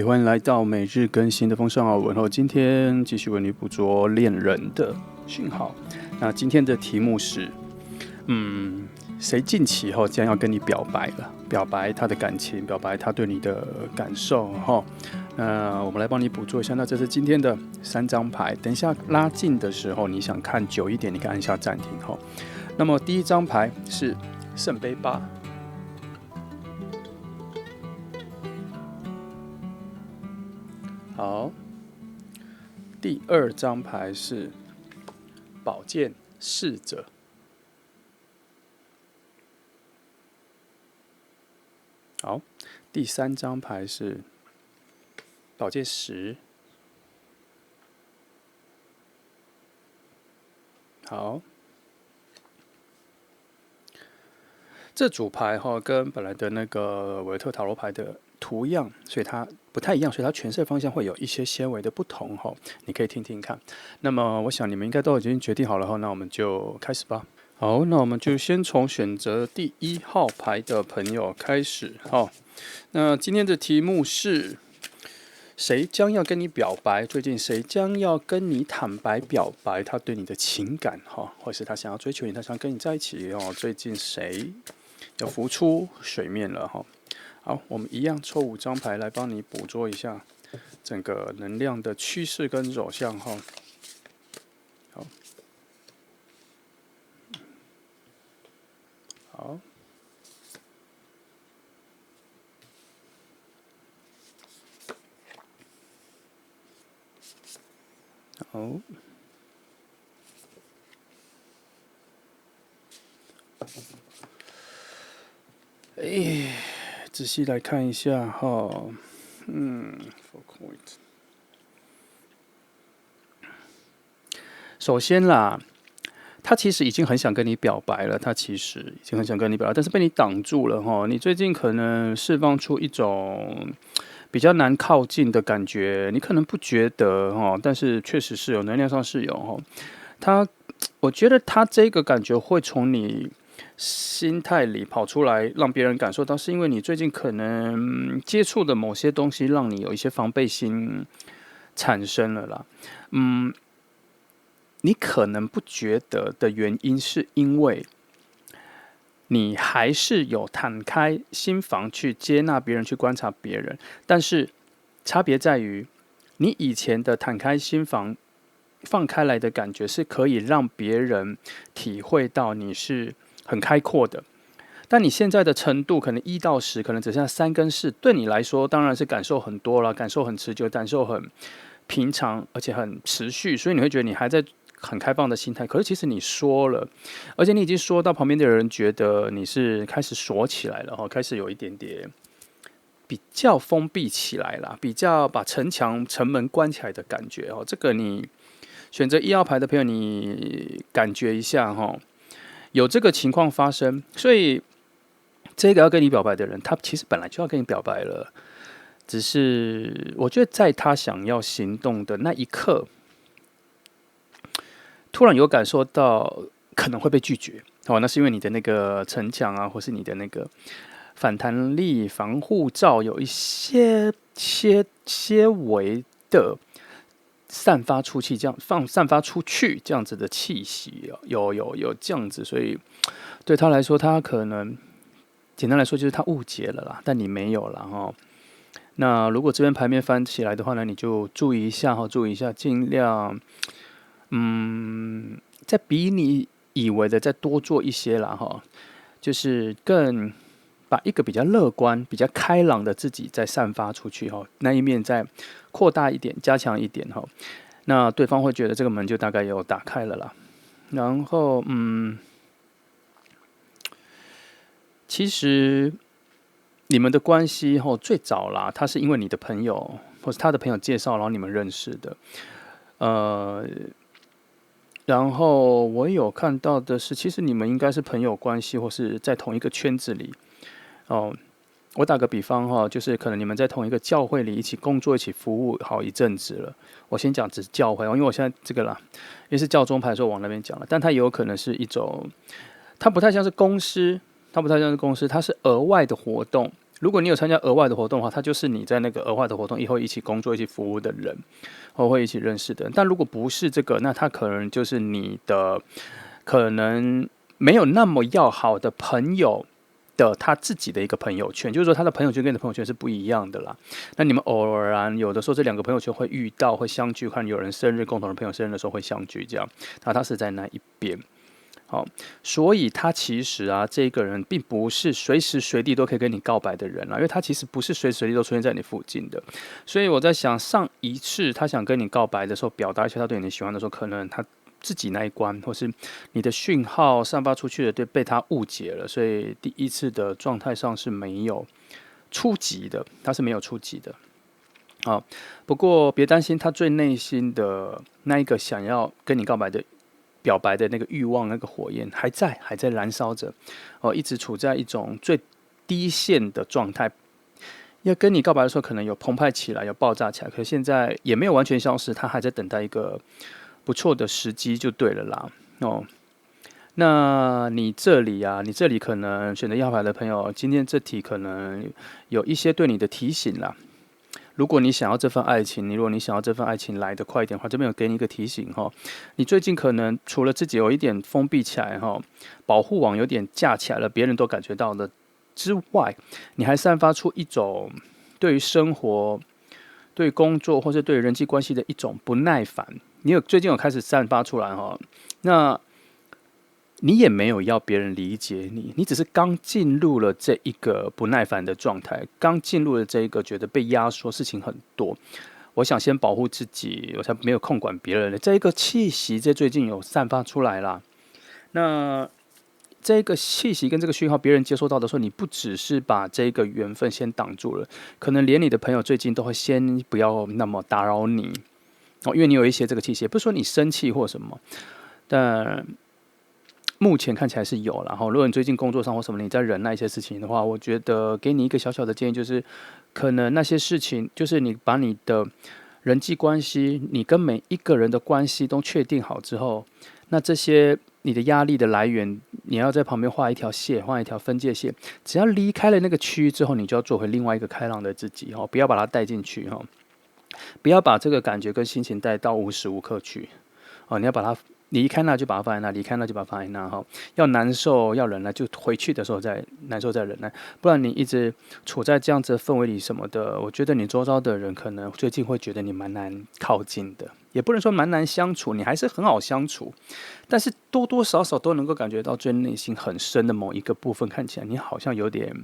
欢迎来到每日更新的风尚好问候。今天继续为你捕捉恋人的讯号。那今天的题目是，谁近期后将要跟你表白了？表白他的感情，表白他对你的感受哈。那我们来帮你捕捉一下。那这是今天的3张牌。等一下拉近的时候，你想看久一点，你可以按下暂停哈。那么第一张牌是圣杯8。好，第2张牌是宝剑侍者。好，第3张牌是宝剑10。好，这组牌跟本来的那个维特塔罗牌的图样，所以它不太一样，所以它诠释的方向会有一些些微的不同哈，你可以听听看。那么我想你们应该都已经决定好了哈，那我们就开始吧。好，那我们就先从选择第1号牌的朋友开始哈。那今天的题目是：谁将要跟你表白？最近谁将要跟你坦白表白他对你的情感哈，或是他想要追求你，他想跟你在一起哦？最近谁要浮出水面了哈？好，我们一样抽5张牌来帮你捕捉一下整个能量的趋势跟走向哈。好，好，好，仔细来看一下哈。首先啦，他其实已经很想跟你表白了，他其实已经很想跟你表白，但是被你挡住了哈。你最近可能释放出一种比较难靠近的感觉，你可能不觉得哈，但是确实是有能量上是有哈。我觉得他这个感觉会从你心态里跑出来，让别人感受到，是因为你最近可能接触的某些东西，让你有一些防备心产生了啦。你可能不觉得的原因，是因为你还是有坦开心房去接纳别人，去观察别人，但是差别在于，你以前的坦开心房放开来的感觉，是可以让别人体会到你是很开阔的。但你现在的程度可能1到10，可能只剩下3跟4，对你来说当然是感受很多了，感受很持久，感受很平常，而且很持续，所以你会觉得你还在很开放的心态。可是其实你说了，而且你已经说到旁边的人觉得你是开始锁起来了，开始有一点点比较封闭起来啦，比较把城门关起来的感觉这个你选择1号牌的朋友，你感觉一下有这个情况发生，所以这个要跟你表白的人，他其实本来就要跟你表白了，只是我觉得在他想要行动的那一刻，突然有感受到可能会被拒绝那是因为你的那个城墙啊，或是你的那个反弹力、防护罩有一些微的散发出去，散发出去这样子的气息有这样子，所以对他来说，他可能简单来说就是他误解了啦，但你没有啦那如果这边牌面翻起来的话呢，你就注意一下尽量再比你以为的再多做一些啦就是更把一个比较乐观、比较开朗的自己再散发出去那一面再扩大一点、加强一点那对方会觉得这个门就大概有打开了啦。然后其实你们的关系最早啦，他是因为你的朋友或是他的朋友介绍，然后你们认识的。然后我有看到的是，其实你们应该是朋友关系，或是在同一个圈子里我打个比方就是可能你们在同一个教会里一起工作、一起服务好一阵子了。我先讲只是教会因为我现在这个啦，因为是教宗牌，所以我往那边讲了。但它也有可能是一种，它不太像是公司，它是额外的活动，如果你有参加额外的活动的话，他就是你在那个额外的活动以后一起工作、一起服务的人，或会一起认识的人。但如果不是这个，那他可能就是你的可能没有那么要好的朋友的他自己的一个朋友圈，就是说他的朋友圈跟你的朋友圈是不一样的啦。那你们偶然有的时候这两个朋友圈会遇到、会相聚，看有人生日、共同的朋友生日的时候会相聚，这样。那他是在那一边。好，所以他其实啊，这个人并不是随时随地都可以跟你告白的人啦，因为他其实不是随时随地都出现在你附近的。所以我在想，上一次他想跟你告白的时候，表达一下他对你喜欢的时候，可能他自己那一关，或是你的讯号散发出去了，对，被他误解了，所以第一次的状态上是没有出击的，他是没有出击的。好，不过别担心，他最内心的那一个想要跟你告白的。表白的那个欲望，那个火焰还在燃烧着，一直处在一种最低线的状态。要跟你告白的时候，可能有澎湃起来，有爆炸起来，可是现在也没有完全消失，他还在等待一个不错的时机就对了啦。那你这里啊，你这里可能选择要牌的朋友，今天这题可能有一些对你的提醒啦。如果你想要这份爱情，如果你想要这份爱情来得快一点的话，这边有给你一个提醒哈。你最近可能除了自己有一点封闭起来哈，保护网有点架起来了，别人都感觉到的之外，你还散发出一种对于生活、对工作或者对人际关系的一种不耐烦。你最近有开始散发出来哈，那你也没有要别人理解你，你只是刚进入了这一个不耐烦的状态，刚进入了这一个觉得被压缩，事情很多。我想先保护自己，我才没有空管别人的这一个气息，在最近有散发出来啦。那这个气息跟这个讯号，别人接收到的时候，你不只是把这个缘分先挡住了，可能连你的朋友最近都会先不要那么打扰你因为你有一些这个气息，也不是说你生气或什么，但目前看起来是有，然后如果你最近工作上或什么你在忍耐一些事情的话，我觉得给你一个小小的建议，就是可能那些事情，就是你把你的人际关系，你跟每一个人的关系都确定好之后，那这些你的压力的来源，你要在旁边画一条线，画一条分界线。只要离开了那个区域之后，你就要做回另外一个开朗的自己不要把它带进去不要把这个感觉跟心情带到无时无刻去你要把它。离开那就把它放在那，离开那就把它放在那要难受要忍耐，就回去的时候再难受再忍耐，不然你一直处在这样子的氛围里什么的，我觉得你周遭的人可能最近会觉得你蛮难靠近的，也不能说蛮难相处，你还是很好相处，但是多多少少都能够感觉到最内心很深的某一个部分，看起来你好像有点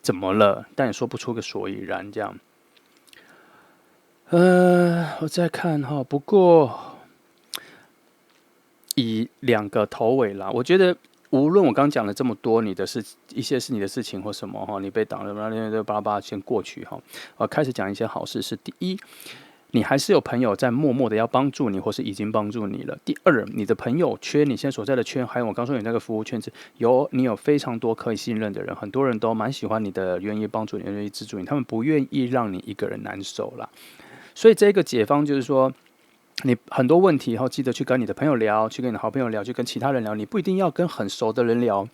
怎么了，但也说不出个所以然，这样。我再看不过。以两个头尾啦，我觉得无论我刚讲了这么多，你的事一些是你的事情或什么你被挡了，那巴拉巴拉先过去开始讲一些好事是第一，你还是有朋友在默默的要帮助你，或是已经帮助你了。第二，你的朋友圈，你现在所在的圈，还有我刚说你那个服务圈子，你有非常多可以信任的人，很多人都蛮喜欢你的，愿意帮助你，愿意资助你，他们不愿意让你一个人难受啦。所以这个解方就是说。你很多问题记得去跟你的朋友聊，去跟你的好朋友聊，去跟其他人聊。你不一定要跟很熟的人聊。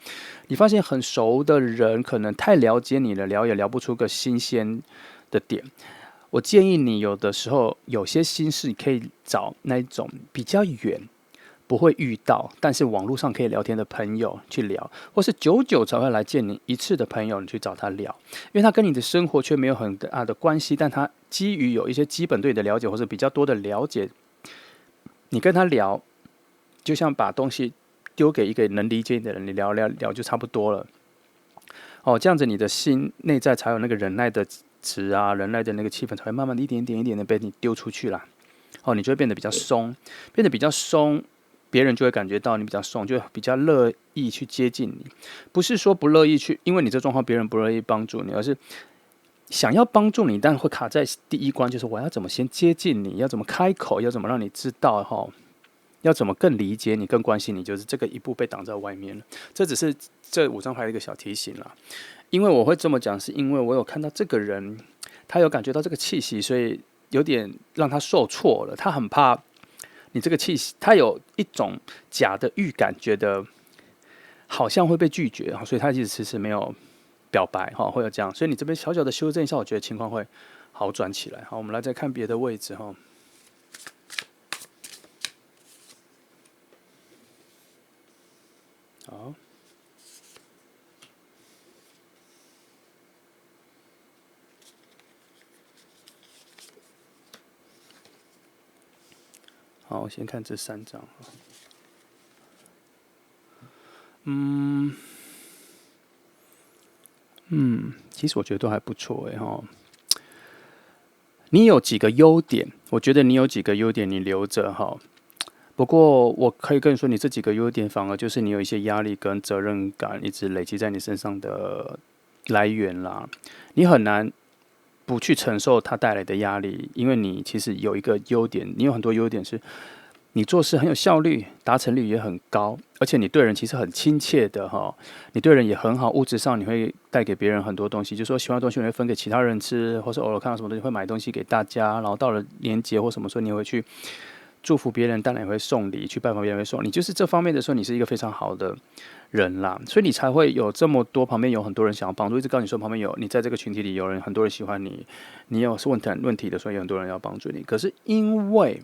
你发现很熟的人可能太了解你了，聊也聊不出个新鲜的点。我建议你有的时候有些心事，你可以找那种比较远不会遇到，但是网络上可以聊天的朋友去聊，或是久久才会来见你一次的朋友，你去找他聊，因为他跟你的生活却没有很大的关系，但他基于有一些基本对你的了解，或者比较多的了解。你跟他聊，就像把东西丢给一个能理解你的人，你聊就差不多了。这样子你的心内在才有那个忍耐的值啊，忍耐的那个气氛才会慢慢的一点的被你丢出去啦。你就会变得比较松，别人就会感觉到你比较松，就比较乐意去接近你。不是说不乐意去，因为你这状况别人不乐意帮助你，而是想要帮助你，但会卡在第一关，就是我要怎么先接近你，要怎么开口，要怎么让你知道要怎么更理解你、更关心你，就是这个一步被挡在外面了。这只是这5张牌的一个小提醒啦。因为我会这么讲，是因为我有看到这个人，他有感觉到这个气息，所以有点让他受挫了。他很怕你这个气息，他有一种假的预感，觉得好像会被拒绝，所以他一直迟迟没有表白哈，会有这样，所以你这边小小的修正一下，我觉得情况会好转起来。好，我们来再看别的位置哈。好，好，我先看这3张。其实我觉得都还不错哈。你有几个优点？我觉得你有几个优点，你留着哈。不过我可以跟你说，你这几个优点反而就是你有一些压力跟责任感一直累积在你身上的来源啦。你很难不去承受它带来的压力，因为你其实有一个优点，你有很多优点是，你做事很有效率，达成率也很高，而且你对人其实很亲切的哈，你对人也很好，物质上你会带给别人很多东西，就是说喜欢的东西你会分给其他人吃，或是偶尔看到什么东西会买东西给大家，然后到了年节或什么时候你也会去祝福别人，当然也会送礼，去拜访别人也会送，你就是这方面的时候，你是一个非常好的人啦，所以你才会有这么多旁边有很多人想要帮助，一直告诉你说旁边有你在这个群体里有人很多人喜欢你，你有问题的时候有很多人要帮助你，可是因为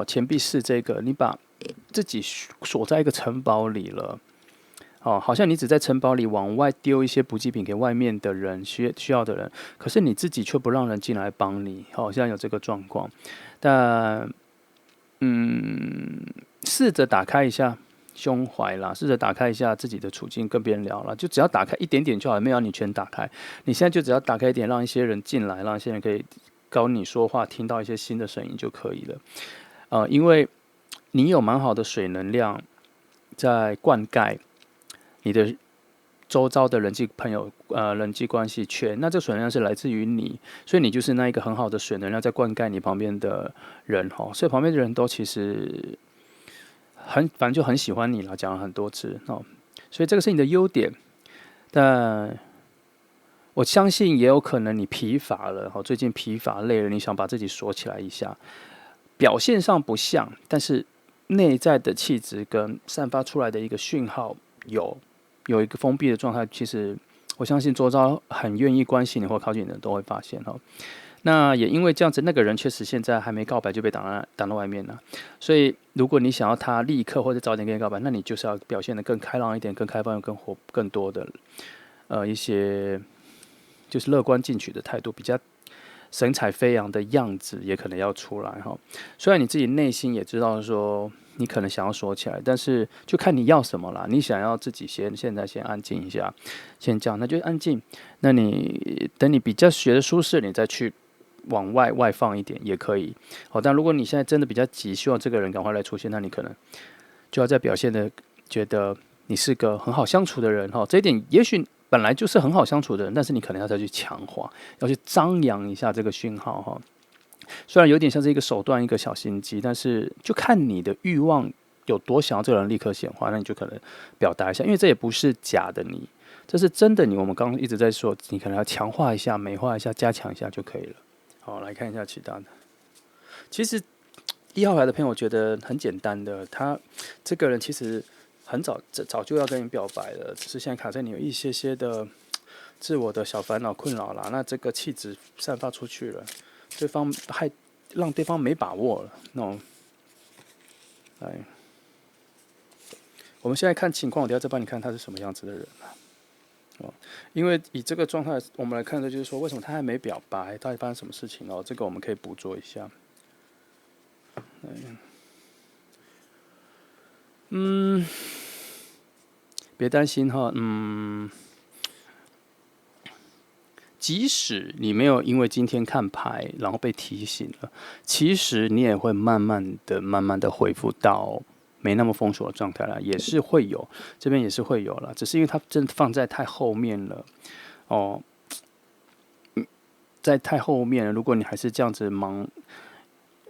钱币4这个，你把自己锁在一个城堡里了。好像你只在城堡里往外丢一些补给品给外面的人，需要的人，可是你自己却不让人进来帮你。好像有这个状况，但试着打开一下胸怀啦，试着打开一下自己的处境，跟别人聊啦，就只要打开一点点就好，没有你全打开。你现在就只要打开一点，让一些人进来，让一些人可以跟你说话，听到一些新的声音就可以了。因为你有蛮好的水能量在灌溉你的周遭的人际朋友人际关系圈，那这水能量是来自于你，所以你就是那一个很好的水能量在灌溉你旁边的人哈，所以旁边的人都其实反正就很喜欢你了，讲了很多次哦，所以这个是你的优点，但我相信也有可能你疲乏了，最近疲乏累了，你想把自己锁起来一下，表现上不像，但是内在的气质跟散发出来的一个讯号有一个封闭的状态，其实我相信周遭很愿意关心你或靠近你的人都会发现哈。那也因为这样子，那个人确实现在还没告白就被挡在外面了。所以如果你想要他立刻或者早点跟你告白，那你就是要表现得更开朗一点、更开放、更多的一些就是乐观进取的态度，比较神采飞扬的样子也可能要出来哈。虽然你自己内心也知道说你可能想要说起来，但是就看你要什么啦。你想要自己现在先安静一下，先这样，那就安静。那你等你比较学的舒适，你再去往外放一点也可以。好，但如果你现在真的比较急，希望这个人赶快来出现，那你可能就要再表现的觉得你是个很好相处的人哈。这一点也许本来就是很好相处的人，但是你可能要再去强化，要去张扬一下这个讯号哈。虽然有点像是一个手段、一个小心机，但是就看你的欲望有多想要这个人立刻显化，那你就可能表达一下，因为这也不是假的你，这是真的你。我们刚刚一直在说，你可能要强化一下、美化一下、加强一下就可以了。好，来看一下其他的。其实1号牌的朋友，我觉得很简单的，他这个人其实很早就要跟你表白了，只是现在卡在你有一些的自我的小烦恼困扰啦。那这个气质散发出去了，对方让对方没把握了。那种，来，我们现在看情况，我等下再帮你看他是什么样子的人啊。因为以这个状态，我们来看的就是说，为什么他还没表白，到底发生什么事情哦？这个我们可以捕捉一下。别担心哈，即使你没有因为今天看牌然后被提醒了，其实你也会慢慢的恢复到没那么封锁的状态了，也是会有，这边也是会有了，只是因为它真的放在太后面了，哦，在太后面了。如果你还是这样子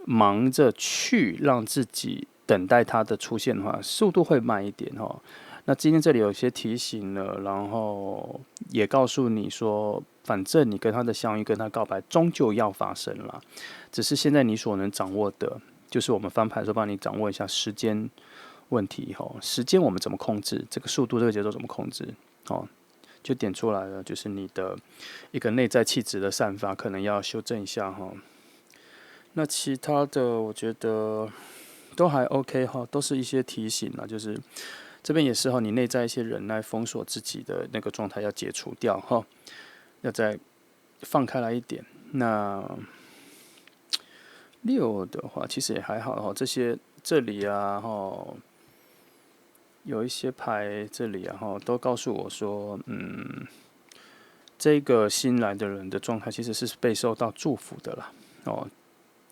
忙着去让自己等待它的出现的话，速度会慢一点哈。那今天这里有些提醒了，然后也告诉你说，反正你跟他的相遇、跟他告白，终究要发生了。只是现在你所能掌握的，就是我们翻牌的时候帮你掌握一下时间问题哈。时间我们怎么控制？这个速度、这个节奏怎么控制？就点出来了，就是你的一个内在气质的散发，可能要修正一下哈。那其他的我觉得都还 OK 哈，都是一些提醒啦，就是这边也是哈，你内在一些忍耐、封锁自己的那个状态要解除掉哈，要再放开来一点。那6的话，其实也还好哈，这里啊哈，有一些牌这里啊哈，都告诉我说，这个新来的人的状态其实是被受到祝福的啦，哦，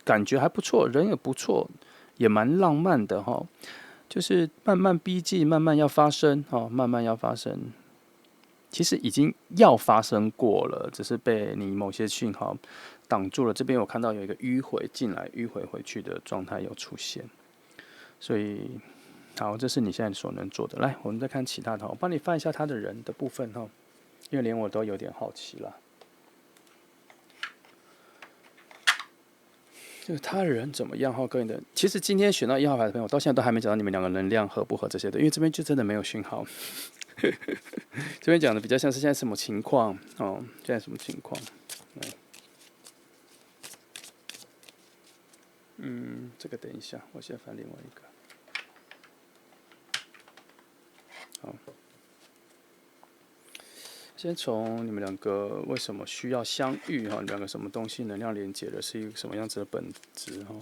感觉还不错，人也不错，也蛮浪漫的哈，就是慢慢逼近，慢慢要发生哦，慢慢要发生。其实已经要发生过了，只是被你某些讯号挡住了。这边我看到有一个迂回进来、迂回回去的状态有出现，所以好，这是你现在所能做的。来，我们再看其他的，我帮你翻一下他的人的部分哈，因为连我都有点好奇了。就是他人怎么样哈？个人的，其实今天选到1号牌的朋友，到现在都还没讲到你们两个能量合不合这些的，因为这边就真的没有讯号。这边讲的比较像是现在什么情况哦？现在什么情况？这个等一下，我先翻另外一个。好，先从你们两个为什么需要相遇哈？两个什么东西能量连接的，是一个什么样子的本质哈？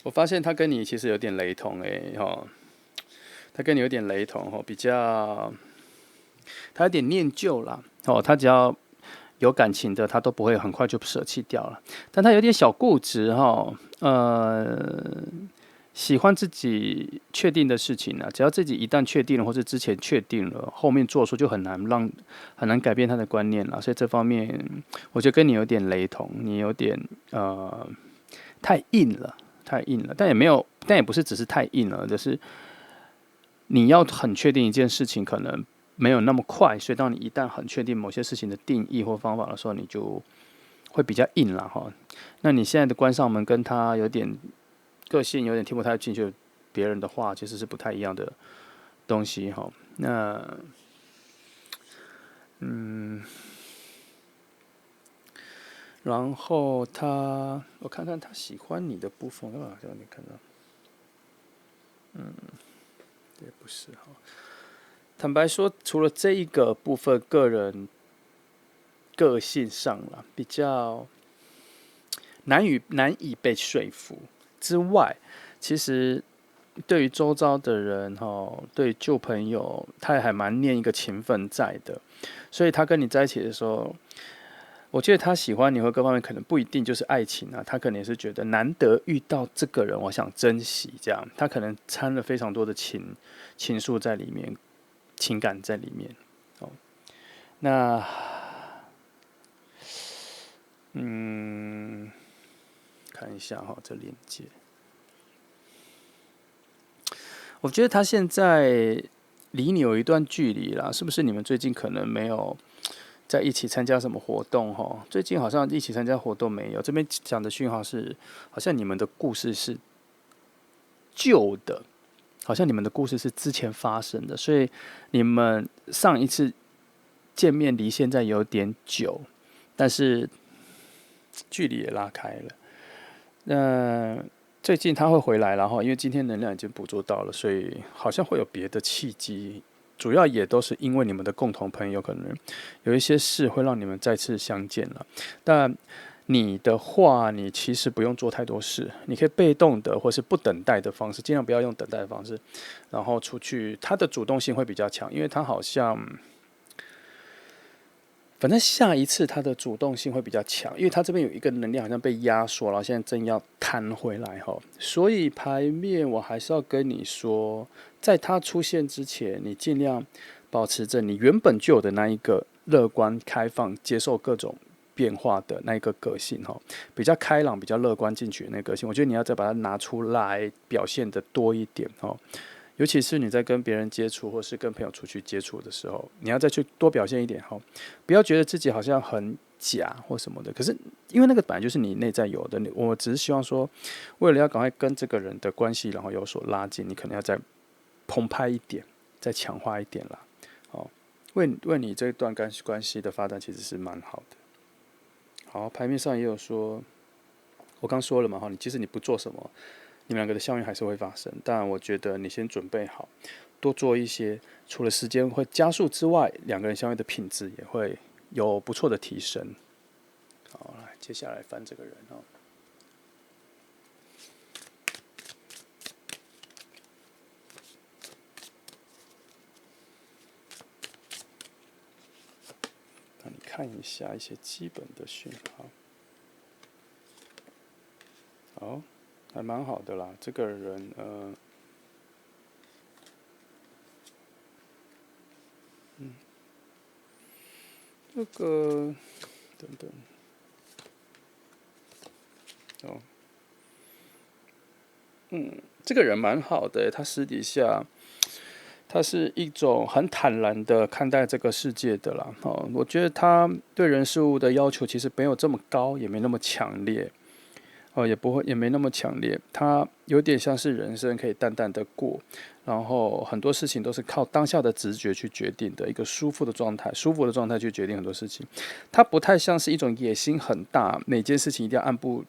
我发现他跟你其实有点雷同哈，他跟你有点雷同哈，比较他有点念旧啦哦，他只要有感情的，他都不会很快就舍弃掉了，但他有点小固执哈，喜欢自己确定的事情呢，只要自己一旦确定了，或是之前确定了，后面做出就很难改变他的观念了。所以这方面，我觉得跟你有点雷同，你有点太硬了，太硬了。但也不是只是太硬了，就是你要很确定一件事情，可能没有那么快。所以当你一旦很确定某些事情的定义或方法的时候，你就会比较硬了哈。那你现在的关上门跟他有点个性有点听不太进去别人的话，其实是不太一样的东西哈。那然后我看看他喜欢你的部分啊，这没看到，也不是哈。坦白说，除了这一个部分，个人个性上了比较难以被说服之外，其实对于周遭的人对旧朋友，他也还蛮念一个情分在的，所以他跟你在一起的时候，我觉得他喜欢你或各方面可能不一定就是爱情啊，他可能也是觉得难得遇到这个人，我想珍惜这样，他可能掺了非常多的情愫在里面，情感在里面。哦，那看一下哈，这链接。我觉得他现在离你有一段距离啦，是不是？你们最近可能没有在一起参加什么活动哈？最近好像一起参加活动没有。这边讲的讯号是，好像你们的故事是旧的，好像你们的故事是之前发生的，所以你们上一次见面离现在有点久，但是距离也拉开了。那最近他会回来了哈，因为今天能量已经捕捉到了，所以好像会有别的契机。主要也都是因为你们的共同朋友，可能有一些事会让你们再次相见了。但你的话，你其实不用做太多事，你可以被动的或是不等待的方式，尽量不要用等待的方式，然后出去。他的主动性会比较强，因为他好像。反正下一次他的主动性会比较强，因为他这边有一个能量好像被压缩了，现在正要弹回来哈，所以牌面我还是要跟你说，在他出现之前，你尽量保持着你原本就有的那一个乐观、开放、接受各种变化的那一个个性哈，比较开朗、比较乐观进取的那个个性，我觉得你要再把它拿出来表现的多一点哈。尤其是你在跟别人接触，或是跟朋友出去接触的时候，你要再去多表现一点哈，不要觉得自己好像很假或什么的。可是因为那个本来就是你内在有的，我只是希望说，为了要赶快跟这个人的关系然后有所拉近，你可能要再澎湃一点，再强化一点啦。哦，为你这段关系的发展其实是蛮好的。好，牌面上也有说，我刚说了嘛，哈，即使你不做什么，你们两个的效应还是会发生。但我觉得你先准备好，多做一些，除了时间会加速之外，两个人相遇的品质也会有不错的提升。好，来，接下来翻这个人哈。让你看一下一些基本的讯号。好，还蛮好的啦。这个人，这个等等，哦，这个人蛮好的，他私底下。他是一种很坦然的看待这个世界的啦，哦，我觉得他对人事物的要求其实没有这么高，也没那么强烈，哦，也不会，也没那么强烈。他有点像是人生可以淡淡的过，然后很多事情都是靠当下的直觉去决定的一个舒服的状态，舒服的状态去决定很多事情。他不太像是一种野心很大，每件事情一定要按部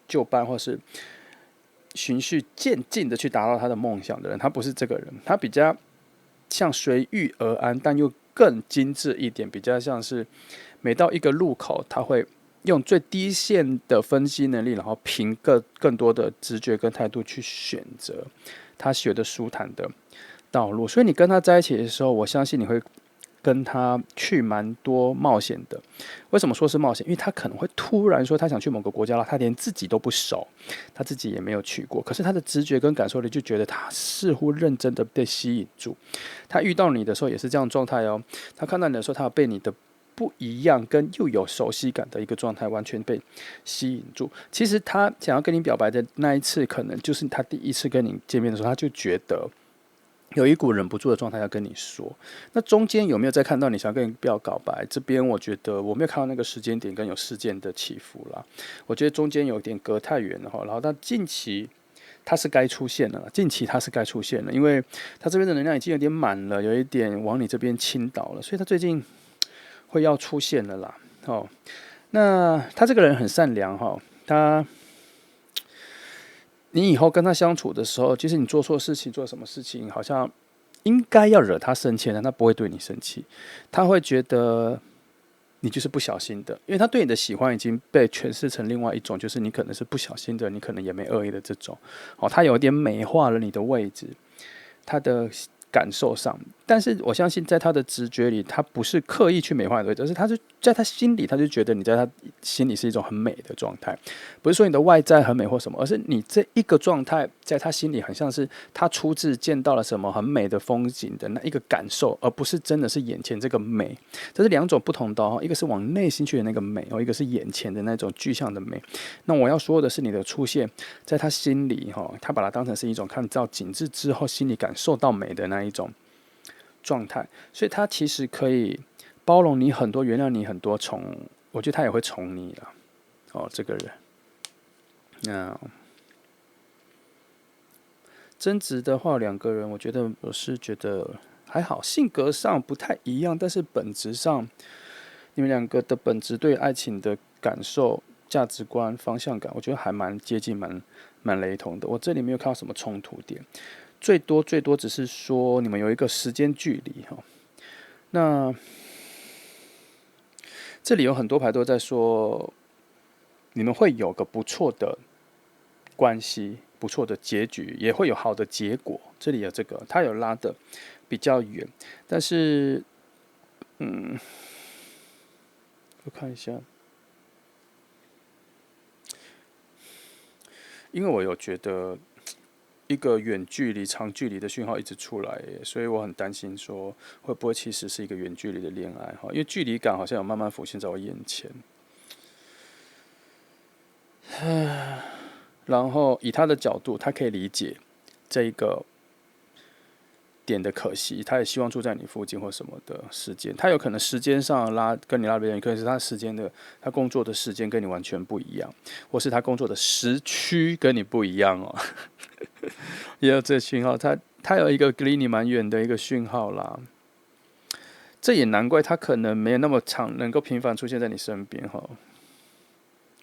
就班，或是循序渐进的去达到他的梦想的人。他不是这个人，他比较像随遇而安，但又更精致一点，比较像是每到一个路口，他会用最低线的分析能力，然后凭更多的直觉跟态度去选择他学的舒坦的道路。所以你跟他在一起的时候，我相信你会跟他去蛮多冒险的。为什么说是冒险？因为他可能会突然说他想去某个国家了，他连自己都不熟，他自己也没有去过，可是他的直觉跟感受力就觉得他似乎认真的被吸引住。他遇到你的时候也是这样状态哦，他看到你的时候，他有被你的不一样跟又有熟悉感的一个状态完全被吸引住。其实他想要跟你表白的那一次，可能就是他第一次跟你见面的时候，他就觉得有一股忍不住的状态要跟你说。那中间有没有再看到你想跟你表白？这边我觉得我没有看到那个时间点跟有事件的起伏啦。我觉得中间有点隔太远了哈。然后到近期他是该出现了，近期他是该出现了，因为他这边的能量已经有点满了，有一点往你这边倾倒了，所以他最近会要出现了啦。哦，那他这个人很善良哈，你以后跟他相处的时候，即使你做错事情，做什么事情，好像应该要惹他生气，但他不会对你生气，他会觉得你就是不小心的，因为他对你的喜欢已经被诠释成另外一种，就是你可能是不小心的，你可能也没恶意的这种。哦，他有点美化了你的位置，他的感受上，但是我相信在他的直觉里，他不是刻意去美化你的位置，而是他就在他心里，他就觉得你在他心里是一种很美的状态，不是说你的外在很美或什么，而是你这一个状态在他心里很像是他初次见到了什么很美的风景的那一个感受，而不是真的是眼前这个美，这是两种不同的哦，一个是往内心去的那个美哦，一个是眼前的那种具象的美。那我要说的是，你的出现在他心里哈，他把它当成是一种看到景致之后心里感受到美的那一种状态，所以他其实可以包容你很多，原谅你很多，我觉得他也会宠你了哦，这个人。那争执的话，两个人我是觉得还好，性格上不太一样，但是本质上你们两个的本质对爱情的感受、价值观、方向感，我觉得还蛮接近、蛮雷同的。我这里没有看到什么冲突点，最多只是说你们有一个时间距离哈。那这里有很多牌都在说，你们会有个不错的关系，不错的结局，也会有好的结果。这里有这个，他有拉的比较远，但是我看一下，因为我有觉得一个远距离、长距离的讯号一直出来耶，所以我很担心说会不会其实是一个远距离的恋爱哈，因为距离感好像有慢慢浮现在我眼前。然后以他的角度，他可以理解这一个点的可惜，他也希望住在你附近或什么的时间，他有可能时间上跟你拉别人，可能是他工作的时间跟你完全不一样，或是他工作的时区跟你不一样哦，也有这讯号，他有一个离你蛮远的一个讯号啦，这也难怪他可能没有那么长，能够频繁出现在你身边哈。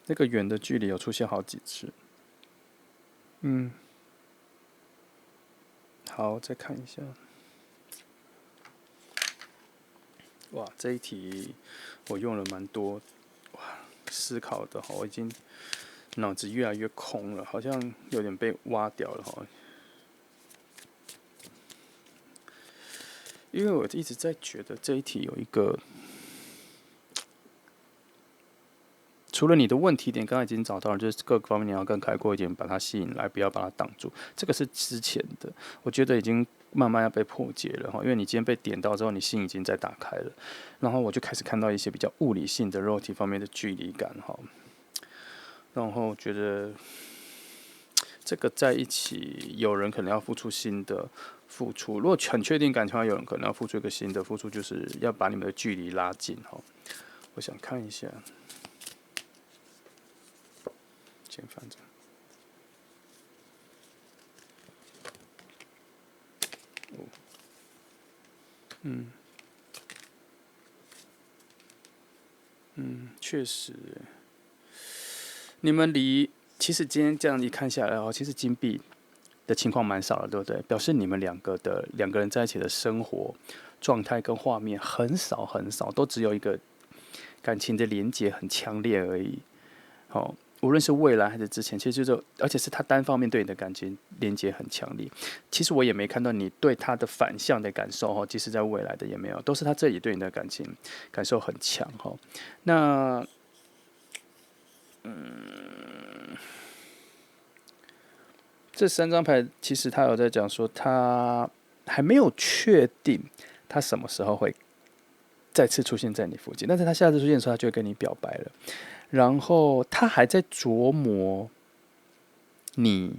那个远的距离有出现好几次，好，再看一下。哇，这一题我用了蛮多思考的哈，我已经脑子越来越空了，好像有点被挖掉了哈。因为我一直在觉得这一题有一个，除了你的问题点刚刚已经找到了，就是各个方面你要更开阔一点，把它吸引来，不要把它挡住。这个是之前的，我觉得已经慢慢要被破解了哈。因为你今天被点到之后，你心已经在打开了，然后我就开始看到一些比较物理性的肉体方面的距离感哈。然后觉得这个在一起，有人可能要付出新的付出。如果很确定感情的话，有人可能要付出一个新的付出，就是要把你们的距离拉近哈。我想看一下。先翻着，确实，你们其实今天这样一看下来哦，其实金币的情况蛮少的，对不对？表示你们两个人在一起的生活状态跟画面很少很少，都只有一个感情的连结很强烈而已。哦，无论是未来还是之前，其实而且是他单方面对你的感情连接很强烈。其实我也没看到你对他的反向的感受哈，即使在未来的也没有，都是他这里对你的感受很强哈。那这3张牌其实他有在讲说，他还没有确定他什么时候会再次出现在你附近，但是他下次出现的时候，他就会跟你表白了。然后他还在琢磨你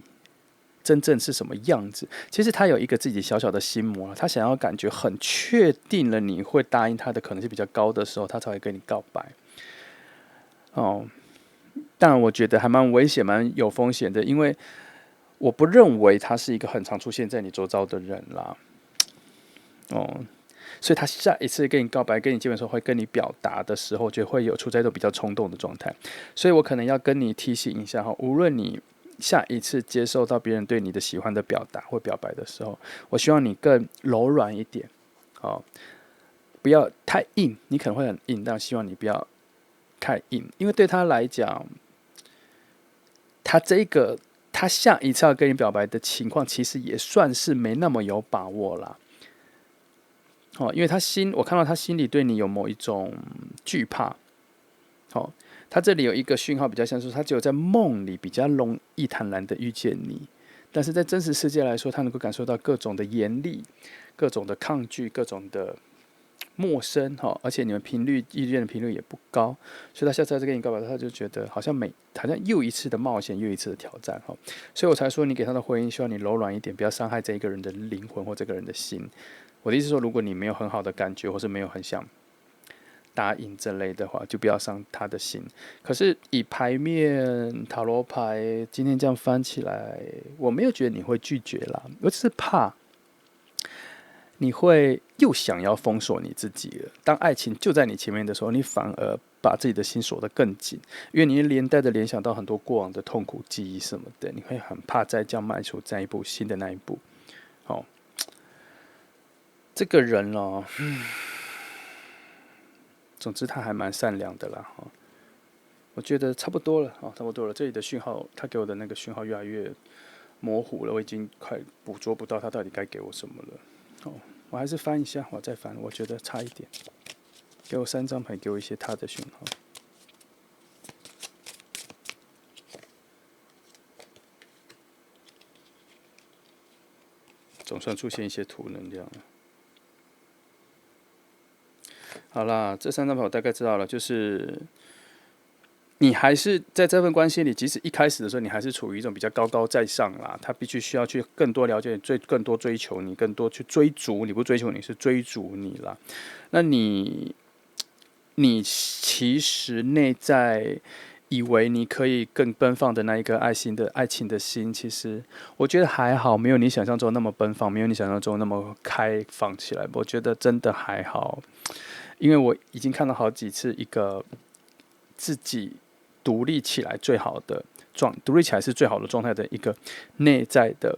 真正是什么样子。其实他有一个自己小小的心魔，他想要感觉很确定了你会答应他的可能性比较高的时候，他才会跟你告白。哦，当然我觉得还蛮危险、蛮有风险的，因为我不认为他是一个很常出现在你周遭的人啦。哦，所以他下一次跟你告白、跟你见面的时候，会跟你表达的时候，就会有处在一种比较冲动的状态。所以我可能要跟你提醒一下哈，无论你下一次接受到别人对你的喜欢的表达或表白的时候，我希望你更柔软一点，好，不要太硬。你可能会很硬，但希望你不要太硬，因为对他来讲，他下一次要跟你表白的情况，其实也算是没那么有把握啦。哦，因为我看到他心里对你有某一种惧怕。哦，他这里有一个讯号，比较像是他只有在梦里比较容易坦然的遇见你，但是在真实世界来说，他能够感受到各种的严厉、各种的抗拒、各种的陌生哈，而且你们意愿的频率也不高，所以他下次再跟你告白，他就觉得好像又一次的冒险，又一次的挑战哈，所以我才说你给他的回应，希望你柔软一点，不要伤害这一个人的灵魂或这个人的心。我的意思是说，如果你没有很好的感觉，或是没有很想答应这类的话，就不要伤他的心。可是以牌面塔罗牌今天这样翻起来，我没有觉得你会拒绝啦，我只是怕你会又想要封锁你自己了。当爱情就在你前面的时候，你反而把自己的心锁得更紧，因为你连带的联想到很多过往的痛苦记忆什么的，你会很怕再这样迈出再一步新的那一步。哦，这个人哦，总之他还蛮善良的啦。我觉得差不多了啊，差不多了。这里的讯号，他给我的那个讯号越来越模糊了，我已经快捕捉不到他到底该给我什么了。哦，我还是翻一下，我再翻，我觉得差一点。给我3张牌，给我一些他的讯号。总算出现一些图能量了。好啦，这3张牌我大概知道了，就是你还是在这份关系里，即使一开始的时候，你还是处于一种比较高高在上啦，他必须需要去更多了解你，更多追求你，更多去追逐你，不追求你是追逐你啦。那你其实内在以为你可以更奔放的那一颗爱情的心，其实我觉得还好，没有你想象中那么奔放，没有你想象中那么开放起来。我觉得真的还好，因为我已经看到好几次一个自己独立起来最好的独立起来是最好的状态的一个内在的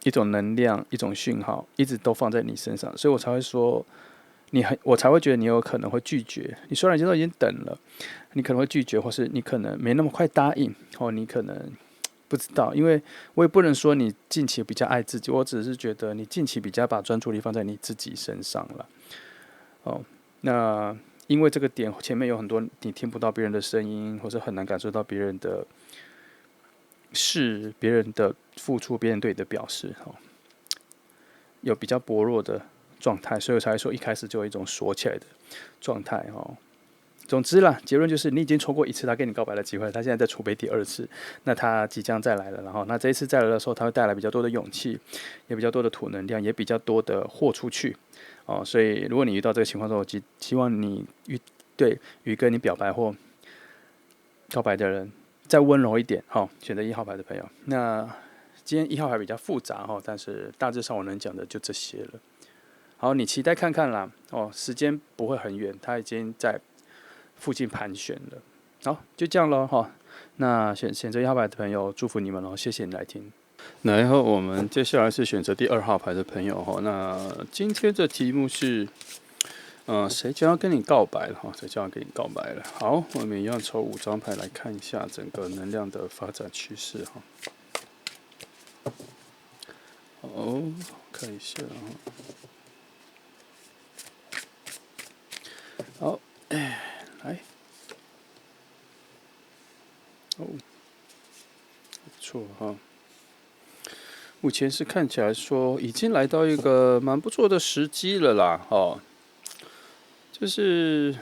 一种能量、一种讯号，一直都放在你身上，所以我才会说。我才会觉得你有可能会拒绝。你虽然都已经等了，你可能会拒绝，或是你可能没那么快答应，或你可能不知道，因为我也不能说你近期比较爱自己，我只是觉得你近期比较把专注力放在你自己身上了。那因为这个点前面有很多你听不到别人的声音，或是很难感受到别人的别人的付出、别人对你的表示，有比较薄弱的状态，所以我才说一开始就有一种锁起来的状态总之啦，结论就是你已经错过一次他跟你告白的机会，他现在在储备第二次，那他即将再来了，然后那这一次再来的时候，他会带来比较多的勇气，也比较多的土能量，也比较多的豁出去所以如果你遇到这个情况的时候，希望你与跟你表白或告白的人再温柔一点选择1号牌的朋友，那今天1号牌比较复杂但是大致上我能讲的就这些了。好，你期待看看啦时间不会很远，他已经在附近盘旋了。好，就这样咯那选择1号牌的朋友，祝福你们咯，谢谢你来听。然后我们接下来是选择第2号牌的朋友那今天的题目是，谁将要跟你告白了谁将要跟你告白了？好，我们一样抽5张牌来看一下整个能量的发展趋势好，看一下好，来，不错目前是看起来说已经来到一个蛮不错的时机了啦就是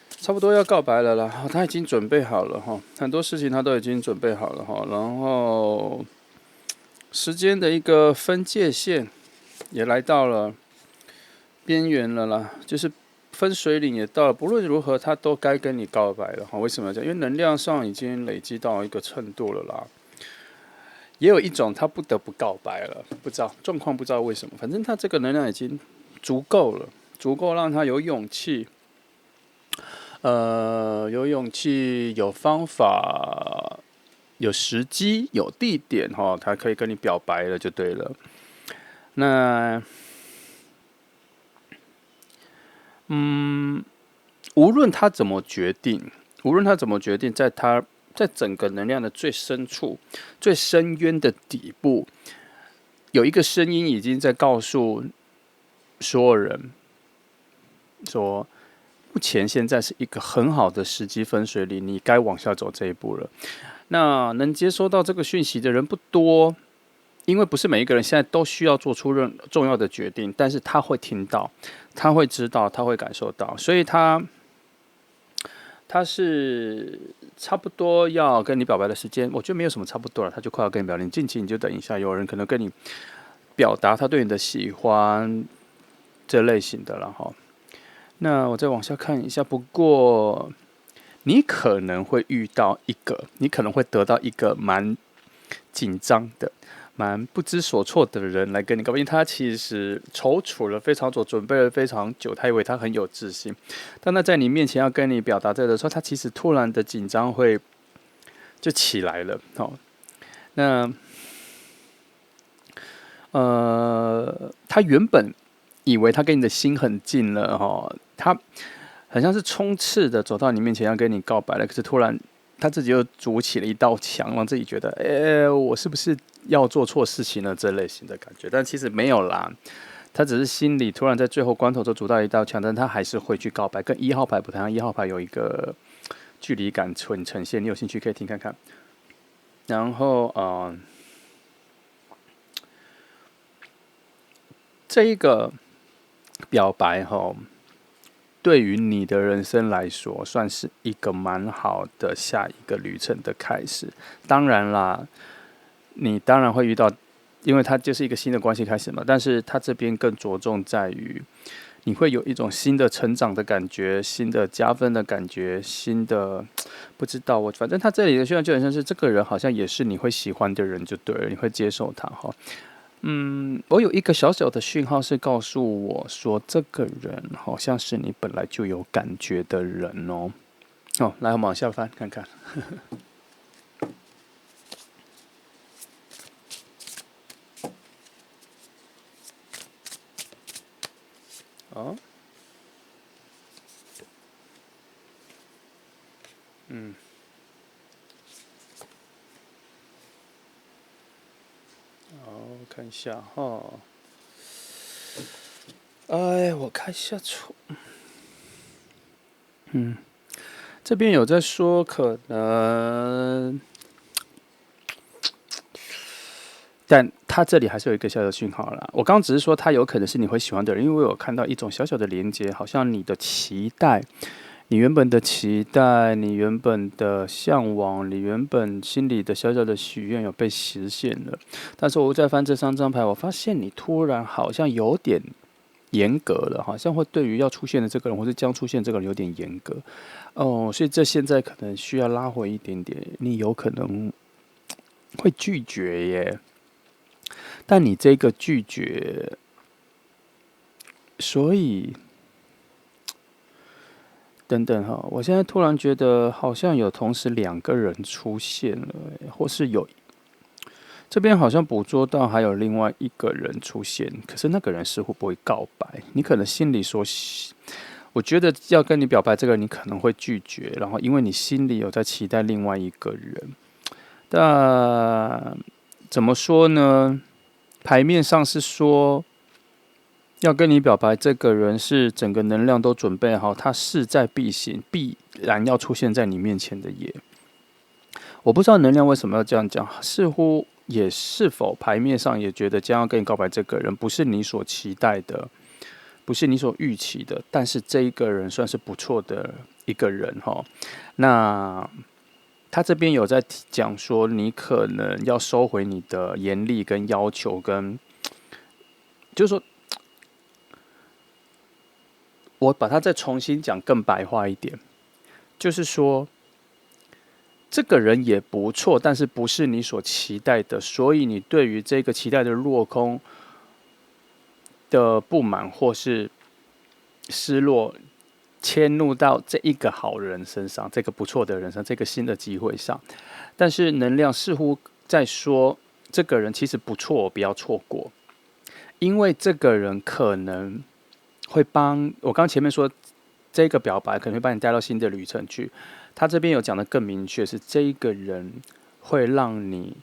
差不多要告白了啦他已经准备好了很多事情他都已经准备好了然后时间的一个分界线也来到了边缘了啦，就是分水岭也到了，不论如何他都该跟你告白了为什么这样？因为能量上已经累积到一个程度了啦。也有一种他不得不告白了，不知道状况，不知道为什么，反正他这个能量已经足够了，足够让他有勇气，有勇气，有方法，有时机，有地点他可以跟你表白了就对了。那无论他怎么决定，在整个能量的最深处、最深渊的底部，有一个声音已经在告诉所有人说，目前现在是一个很好的时机分水岭，你该往下走这一步了。那能接收到这个讯息的人不多，因为不是每一个人现在都需要做出重要的决定，但是他会听到，他会知道，他会感受到，所以他是差不多要跟你表白的时间，我觉得没有什么差不多了，他就快要跟你表白，你近期你就等一下，有人可能跟你表达他对你的喜欢这类型的了那我再往下看一下，不过你可能会你可能会得到一个蛮紧张的、蛮不知所措的人来跟你告白，因为他其实踌躇了非常久，准备了非常久，他以为他很有自信，但他在你面前要跟你表达这个的时候，他其实突然的紧张会就起来了那他原本以为他跟你的心很近了他好像是冲刺的走到你面前要跟你告白了，可是突然他自己又筑起了一道墙，让自己觉得，我是不是要做错事情了这类型的感觉，但其实没有啦，他只是心里突然在最后关头就筑到一道墙，但他还是会去告白，跟1号牌不太一样，1号牌有一个距离感呈现，你有兴趣可以听看看。然后这一个表白对于你的人生来说，算是一个蛮好的下一个旅程的开始。当然啦，你当然会遇到，因为它就是一个新的关系开始嘛。但是它这边更着重在于，你会有一种新的成长的感觉，新的加分的感觉，新的不知道我，反正他这里的宣传就很像是这个人好像也是你会喜欢的人就对了，你会接受他哈。我有一个小小的讯号是告诉我说，这个人好像是你本来就有感觉的人哦。哦，来，我们往下翻看看。哦，好，看一下哈。哎，我看一下这边有在说可能，但他这里还是有一个小小的讯号啦。我刚刚只是说他有可能是你会喜欢的人，因为我有看到一种小小的连接，好像你的期待，你原本的期待，你原本的向往，你原本心里的小小的许愿有被实现了。但是我在翻这张牌，我发现你突然好像有点严格了，好像会对于要出现的这个人或是将出现这个人有点严格哦，所以这现在可能需要拉回一点点，你有可能会拒绝耶。但你这个拒绝，所以等等哈，我现在突然觉得好像有同时两个人出现了，或是有这边好像捕捉到还有另外一个人出现，可是那个人似乎不会告白，你可能心里说，我觉得要跟你表白这个人，你可能会拒绝，然后因为你心里有在期待另外一个人，但怎么说呢？牌面上是说要跟你表白，这个人是整个能量都准备好，他势在必行，必然要出现在你面前的耶。我不知道能量为什么要这样讲，似乎也是否牌面上也觉得将要跟你告白这个人不是你所期待的，不是你所预期的，但是这一个人算是不错的一个人哈。那他这边有在讲说，你可能要收回你的严厉跟要求，跟就是说我把它再重新讲更白话一点，就是说这个人也不错，但是不是你所期待的，所以你对于这个期待的落空的不满或是失落，迁怒到这一个好人身上，这个不错的人上，这个新的机会上，但是能量似乎在说，这个人其实不错，不要错过，因为这个人可能会帮我刚前面说这个表白可能会把你带到新的旅程去。他这边有讲的更明确，是这一个人会让你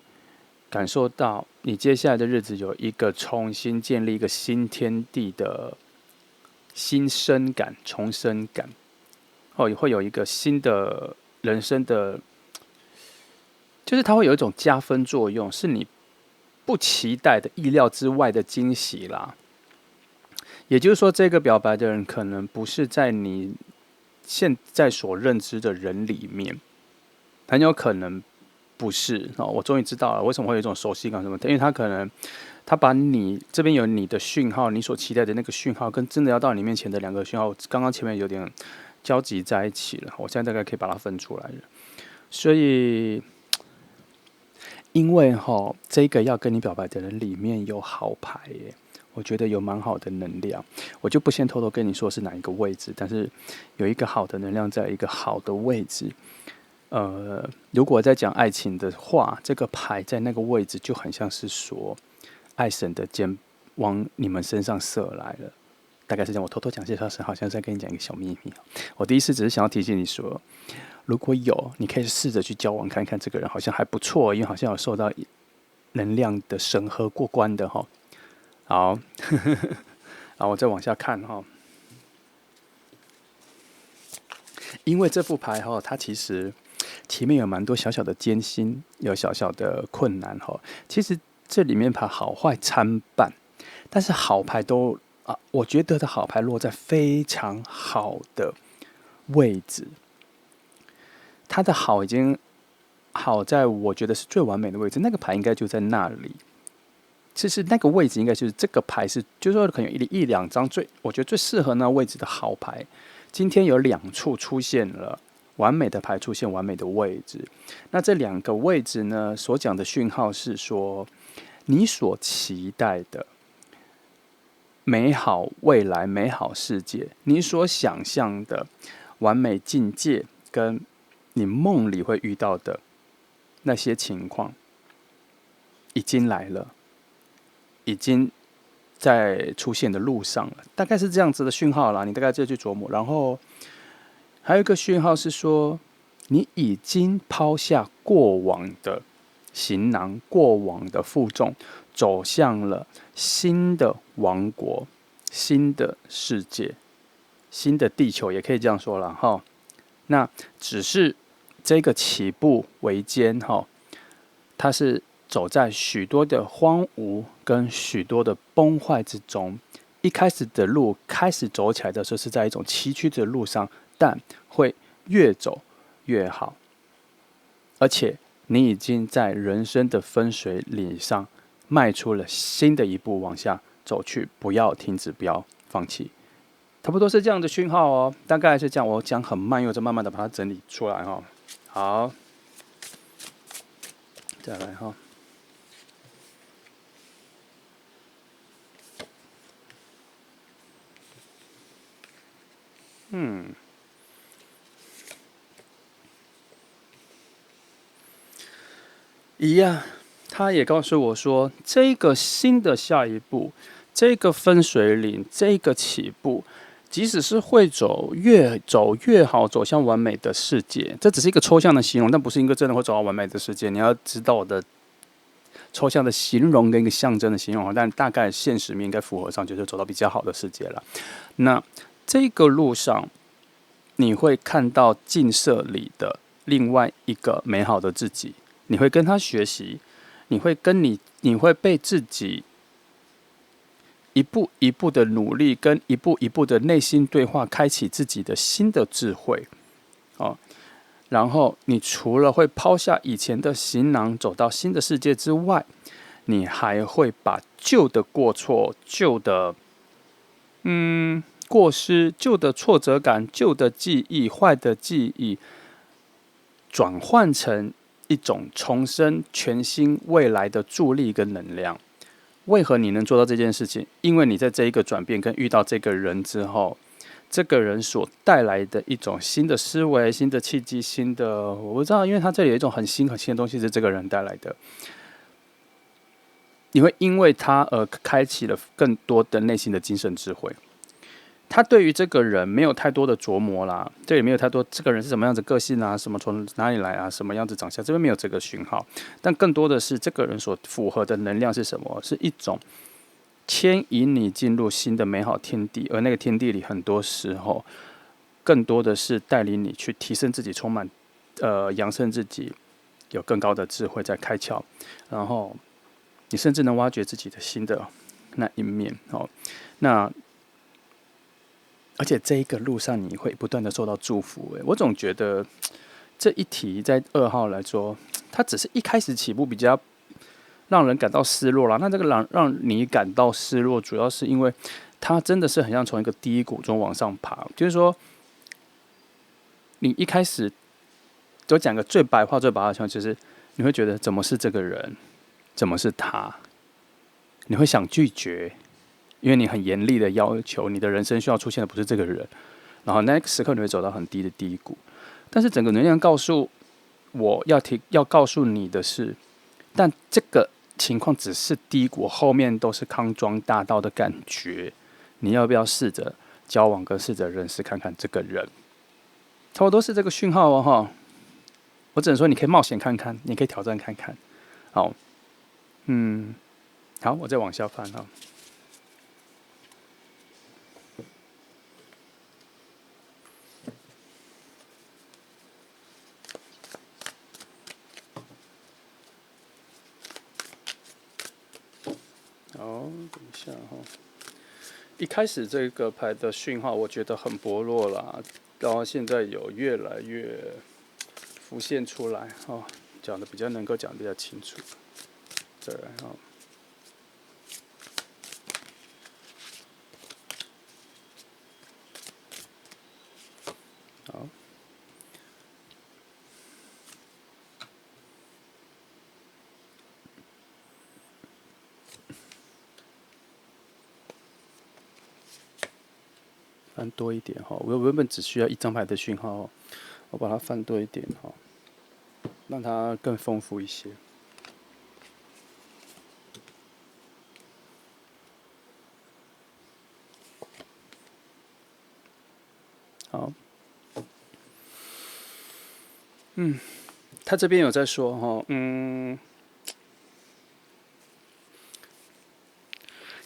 感受到你接下来的日子有一个重新建立一个新天地的新生感、重生感，哦，会有一个新的人生的，就是它会有一种加分作用，是你不期待的、意料之外的惊喜啦。也就是说，这个表白的人可能不是在你现在所认知的人里面，很有可能不是哦。我终于知道了为什么会有一种熟悉感什么的，因为他可能他把你这边有你的讯号，你所期待的那个讯号，跟真的要到你面前的两个讯号，刚刚前面有点交集在一起了。我现在大概可以把它分出来了。所以，因为这个要跟你表白的人里面有好牌耶。我觉得有蛮好的能量，我就不先偷偷跟你说是哪一个位置，但是有一个好的能量在一个好的位置。如果在讲爱情的话，这个牌在那个位置就很像是说，爱神的箭往你们身上射来了。大概是这样，我偷偷讲介绍时，好像是在跟你讲一个小秘密。我第一次只是想要提醒你说，如果有，你可以试着去交往看看，这个人好像还不错，因为好像有受到能量的审核过关的哈。好，然后我再往下看哈，因为这副牌哈，它其实前面有蛮多小小的艰辛，有小小的困难哈。其实这里面牌好坏参半，但是好牌都啊，我觉得的好牌落在非常好的位置，它的好已经好在我觉得是最完美的位置，那个牌应该就在那里。其实那个位置应该就是这个牌是，就是说可能有一两张我觉得最适合那位置的好牌。今天有两处出现了完美的牌，出现完美的位置。那这两个位置呢，所讲的讯号是说，你所期待的美好未来、美好世界，你所想象的完美境界，跟你梦里会遇到的那些情况，已经来了。已经在出现的路上了，大概是这样子的讯号啦，你大概就去琢磨。然后还有一个讯号是说，你已经抛下过往的行囊、过往的负重，走向了新的王国、新的世界、新的地球，也可以这样说了哈。那只是这个起步维艰哈，它是走在许多的荒芜跟许多的崩坏之中。一开始的路开始走起来的时候，是在一种崎岖的路上，但会越走越好。而且你已经在人生的分水岭上迈出了新的一步往下走去，不要停止，不要放弃。差不多是这样的讯号哦，大概是这样。我讲很慢，又再慢慢的把它整理出来哈。好，再来哈。一样，他也告诉我说，这个新的下一步，这个分水岭，这个起步，即使是会越走越好，走向完美的世界，这只是一个抽象的形容，但不是一个真的会走到完美的世界。你要知道我的抽象的形容跟一个象征的形容，但大概现实面应该符合上，就是走到比较好的世界了。那这个路上，你会看到镜射里的另外一个美好的自己。你会跟他学习，你会被自己一步一步的努力，跟一步一步的内心对话，开启自己的新的智慧，哦。然后你除了会抛下以前的行囊，走到新的世界之外，你还会把旧的过错、旧的过失、旧的挫折感、旧的记忆、坏的记忆，转换成一种重生、全新未来的助力跟能量。为何你能做到这件事情？因为你在这一个转变跟遇到这个人之后，这个人所带来的一种新的思维、新的契机、新的我不知道，因为他这里有一种很新的东西是这个人带来的。你会因为他而开启了更多的内心的精神智慧。他对于这个人没有太多的琢磨啦，这也没有太多这个人是什么样子个性啊，什么从哪里来啊，什么样子长相，这边没有这个讯号。但更多的是这个人所符合的能量是什么？是一种牵引你进入新的美好天地，而那个天地里很多时候更多的是带领你去提升自己，充满扬升自己，有更高的智慧在开窍，然后你甚至能挖掘自己的新的那一面哦。那而且这一个路上你会不断的受到祝福。我总觉得这一题在2号来说，它只是一开始起步比较让人感到失落啦。那这个让你感到失落，主要是因为它真的是很像从一个低谷中往上爬。就是说，你一开始就讲个最白话、最白话的情况，就是你会觉得怎么是这个人，怎么是他，你会想拒绝。因为你很严厉的要求，你的人生需要出现的不是这个人，然后那个时刻你会走到很低的低谷。但是整个能量告诉我要告诉你的是，但这个情况只是低谷，后面都是康庄大道的感觉。你要不要试着交往跟试着认识看看这个人？差不多是这个讯号哦哈。我只能说你可以冒险看看，你可以挑战看看。好，好，我再往下翻哈。好，等一下哈。一开始这个牌的讯号我觉得很薄弱啦，然后现在有越来越浮现出来哦，讲的比较能够讲得比较清楚。再来哦。好，翻多一点哈，我原本只需要一张牌的讯号，我把它翻多一点哈，让它更丰富一些。好，他这边有在说哈，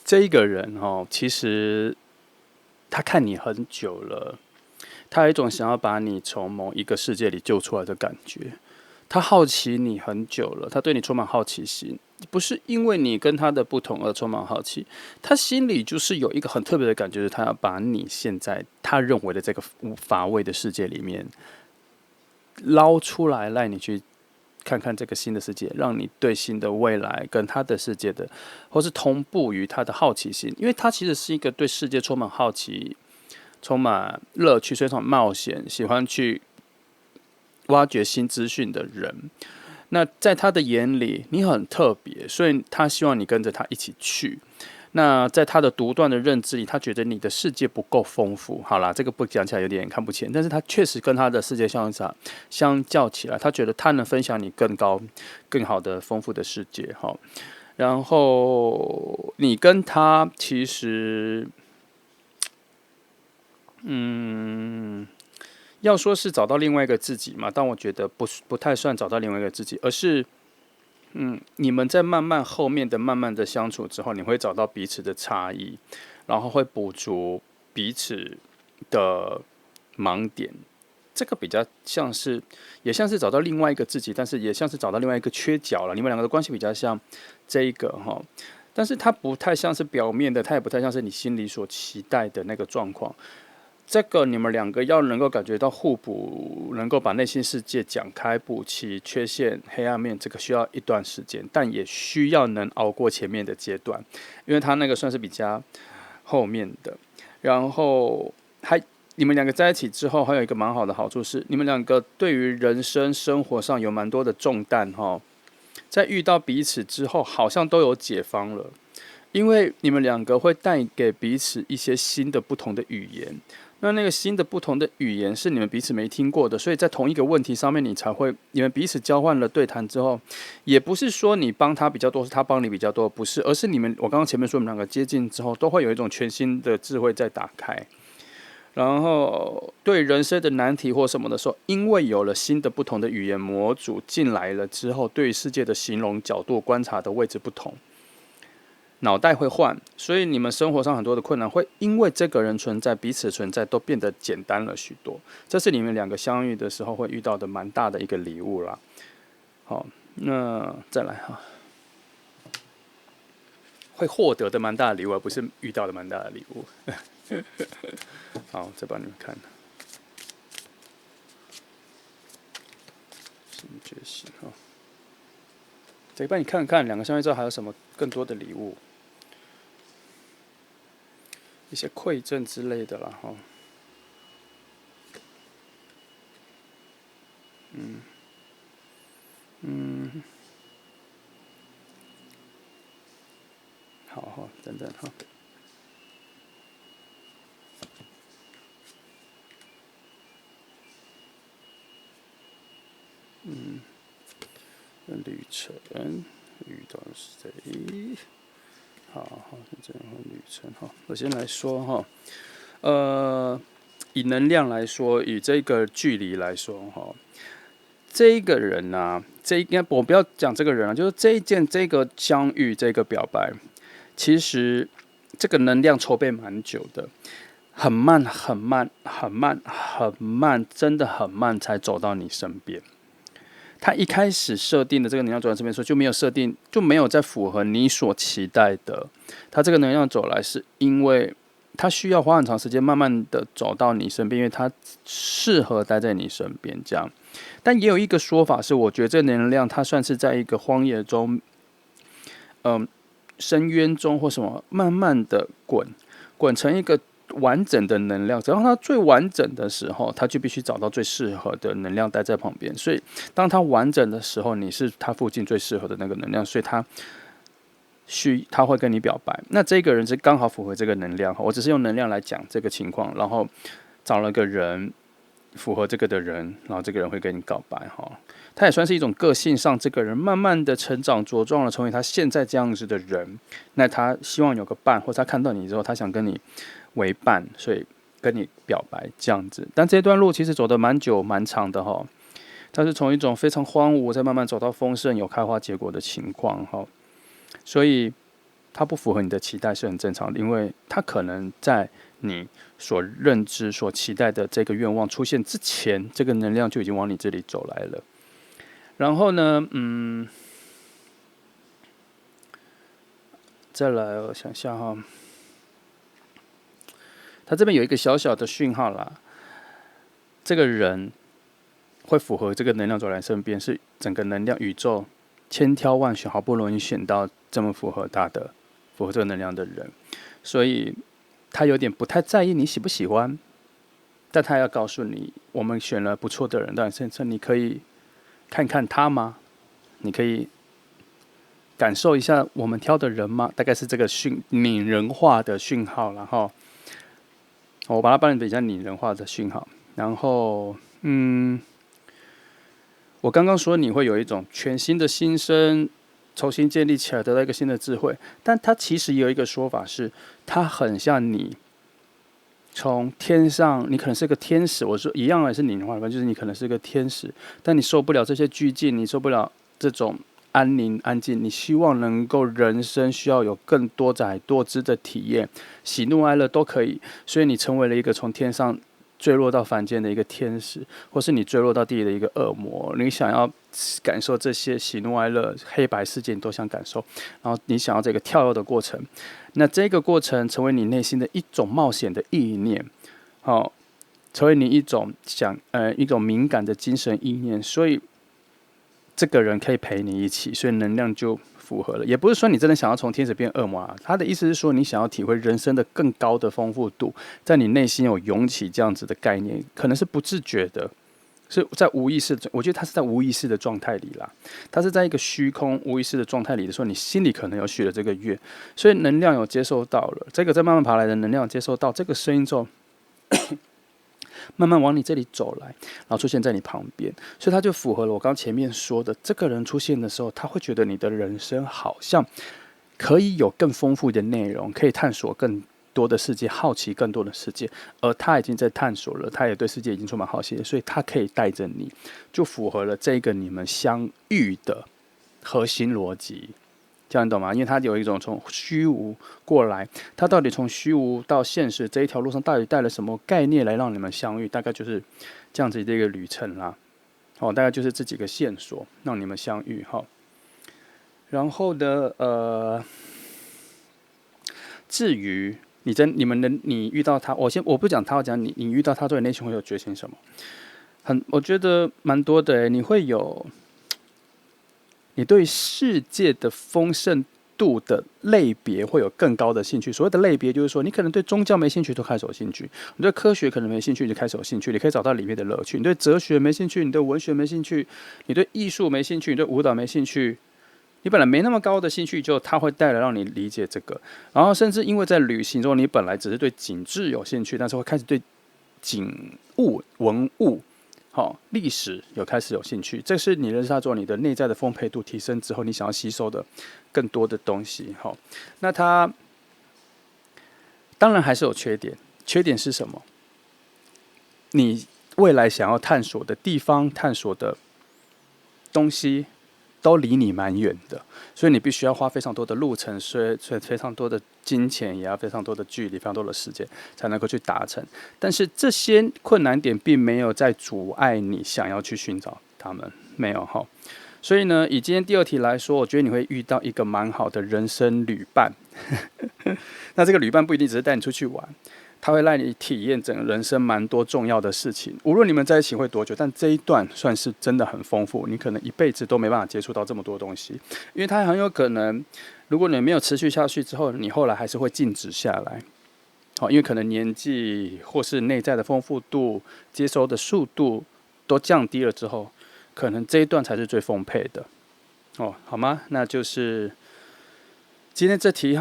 这一个人哈，其实他看你很久了，他有一种想要把你从某一个世界里救出来的感觉。他好奇你很久了，他对你充满好奇心，不是因为你跟他的不同而充满好奇，他心里就是有一个很特别的感觉，就是他要把你现在他认为的这个乏味的世界里面捞出来，让你去看看这个新的世界，让你对新的未来跟他的世界的，或是同步于他的好奇心，因为他其实是一个对世界充满好奇、充满乐趣、充满冒险、喜欢去挖掘新资讯的人。那在他的眼里，你很特别，所以他希望你跟着他一起去。那在他的独断的认知里，他觉得你的世界不够丰富。好啦，这个不讲起来有点看不见，但是他确实跟他的世界相较起来，他觉得他能分享你更高、更好的丰富的世界。哈，然后你跟他其实，要说是找到另外一个自己嘛，但我觉得不太算找到另外一个自己，而是你们在后面的慢慢的相处之后，你会找到彼此的差异，然后会补足彼此的盲点。这个比较像是，也像是找到另外一个自己，但是也像是找到另外一个缺角了。你们两个的关系比较像这一个哈，但是它不太像是表面的，它也不太像是你心里所期待的那个状况。这个你们两个要能够感觉到互补，能够把内心世界讲开，补齐缺陷、黑暗面，这个需要一段时间，但也需要能熬过前面的阶段，因为他那个算是比较后面的。然后你们两个在一起之后，还有一个蛮好的好处是，你们两个对于人生生活上有蛮多的重担哈，在遇到彼此之后，好像都有解放了。因为你们两个会带给彼此一些新的不同的语言，那个新的不同的语言是你们彼此没听过的，所以在同一个问题上面，你们彼此交换了对谈之后，也不是说你帮他比较多，是他帮你比较多，不是，而是我刚刚前面说你们两个接近之后，都会有一种全新的智慧在打开，然后对人生的难题或什么的时候，因为有了新的不同的语言模组进来了之后，对于世界的形容角度、观察的位置不同。脑袋会换，所以你们生活上很多的困难会因为这个人存在，彼此的存在都变得简单了许多。这是你们两个相遇的时候会遇到的蛮大的一个礼物啦。好，那再来哈，会获得的蛮大的礼物，而不是遇到的蛮大的礼物。好，再帮你们看。新觉醒哈，再帮你看看两个相遇之后还有什么更多的礼物。一些馈赠之类的啦，哈，好，等等哈，旅程遇到谁？好，这样旅程哈，我先来说哈，以能量来说，以这个距离来说哈，这一个人啊，我不要讲这个人啊，就是这个相遇，这个表白，其实这个能量筹备蛮久的，很慢，真的很慢才走到你身边。他一开始设定的这个能量走来这边说就没有设定，就没有在符合你所期待的。他这个能量走来是因为他需要花很长时间，慢慢的走到你身边，因为他适合待在你身边这样。但也有一个说法是，我觉得这能量它算是在一个荒野中，深渊中或什么，慢慢的滚成一个完整的能量。只要它最完整的时候，它就必须找到最适合的能量待在旁边。所以，当它完整的时候，你是它附近最适合的那个能量，所以他会跟你表白。那这个人是刚好符合这个能量，我只是用能量来讲这个情况，然后找了个人符合这个的人，然后这个人会跟你告白哈。他也算是一种个性上，这个人慢慢的成长茁壮了，成为他现在这样子的人。那他希望有个伴，或者他看到你之后，他想跟你为伴，所以跟你表白这样子。但这段路其实走得蛮久蛮长的哈。他是从一种非常荒芜，再慢慢走到丰盛、有开花结果的情况哈。所以它不符合你的期待是很正常的，因为它可能在你所认知、所期待的这个愿望出现之前，这个能量就已经往你这里走来了。然后呢，再来我想想哈，它这边有一个小小的讯号啦，这个人会符合这个能量走来身边，是整个能量宇宙千挑万选，好不容易选到这么符合这个能量的人，所以他有点不太在意你喜不喜欢，但他要告诉你，我们选了不错的人，但是你可以看看他吗？你可以感受一下我们挑的人吗？大概是这个拟人化的讯号，然后我把它帮你比较拟人化的讯号，然后我刚刚说你会有一种全新的新生，重新建立起来，得到一个新的智慧。但它其实有一个说法是，它很像你从天上，你可能是个天使。我说一样也是你的话，就是你可能是个天使，但你受不了这些拘禁，你受不了这种安宁安静，你希望能够人生需要有更多载多姿的体验，喜怒哀乐都可以，所以你成为了一个从天上坠落到凡间的一个天使，或是你坠落到地狱的一个恶魔，你想要感受这些喜怒哀乐、黑白世界，你都想感受，然后你想要这个跳跃的过程，那这个过程成为你内心的一种冒险的意念，好，成为你一种一种敏感的精神意念，所以这个人可以陪你一起，所以能量就符合了。也不是说你真的想要从天使变恶魔啊，他的意思是说你想要体会人生的更高的丰富度，在你内心有涌起这样子的概念，可能是不自觉的，是在无意识，我觉得他是在无意识的状态里啦，他是在一个虚空无意识的状态里的时候，你心里可能有许了这个愿，所以能量有接收到了，这个在慢慢爬来的能量接收到这个声音之后。慢慢往你这里走来，然后出现在你旁边，所以它就符合了我刚前面说的，这个人出现的时候，他会觉得你的人生好像可以有更丰富的内容，可以探索更多的世界，好奇更多的世界，而他已经在探索了，他也对世界已经充满好奇了，所以他可以带着你，就符合了这个你们相遇的核心逻辑。这样你懂吗？因为它有一种从虚无过来，它到底从虚无到现实这一条路上，到底带了什么概念来让你们相遇？大概就是这样子的一个旅程啦。大概就是这几个线索让你们相遇哈。然后呢，至于你遇到他，我不讲他，我讲你遇到他之后，内心会有觉醒什么？我觉得蛮多的，你会有。你对世界的丰盛度的类别会有更高的兴趣。所谓的类别，就是说，你可能对宗教没兴趣，都开始有兴趣；你对科学可能没兴趣，就开始有兴趣。你可以找到里面的乐趣。你对哲学没兴趣，你对文学没兴趣，你对艺术没兴趣，你对舞蹈没兴趣。你本来没那么高的兴趣，就它会带来让你理解这个。然后，甚至因为在旅行中，你本来只是对景致有兴趣，但是会开始对景物、文物。历史开始有兴趣，这是你认识它之后，你的内在的丰沛度提升之后，你想要吸收的更多的东西。那它当然还是有缺点，缺点是什么？你未来想要探索的地方、探索的东西，都离你蛮远的，所以你必须要花非常多的路程，所以非常多的金钱，也要非常多的距离，非常多的时间，才能够去达成。但是这些困难点并没有在阻碍你想要去寻找他们，没有哈。所以呢，以今天第二题来说，我觉得你会遇到一个蛮好的人生旅伴。那这个旅伴不一定只是带你出去玩，他会让你体验整个人生蛮多重要的事情。无论你们在一起会多久，但这一段算是真的很丰富，你可能一辈子都没办法接触到这么多东西，因为它很有可能，如果你没有持续下去之后，你后来还是会静止下来。因为可能年纪或是内在的丰富度、接收的速度都降低了之后，可能这一段才是最丰沛的。好吗？那就是今天这题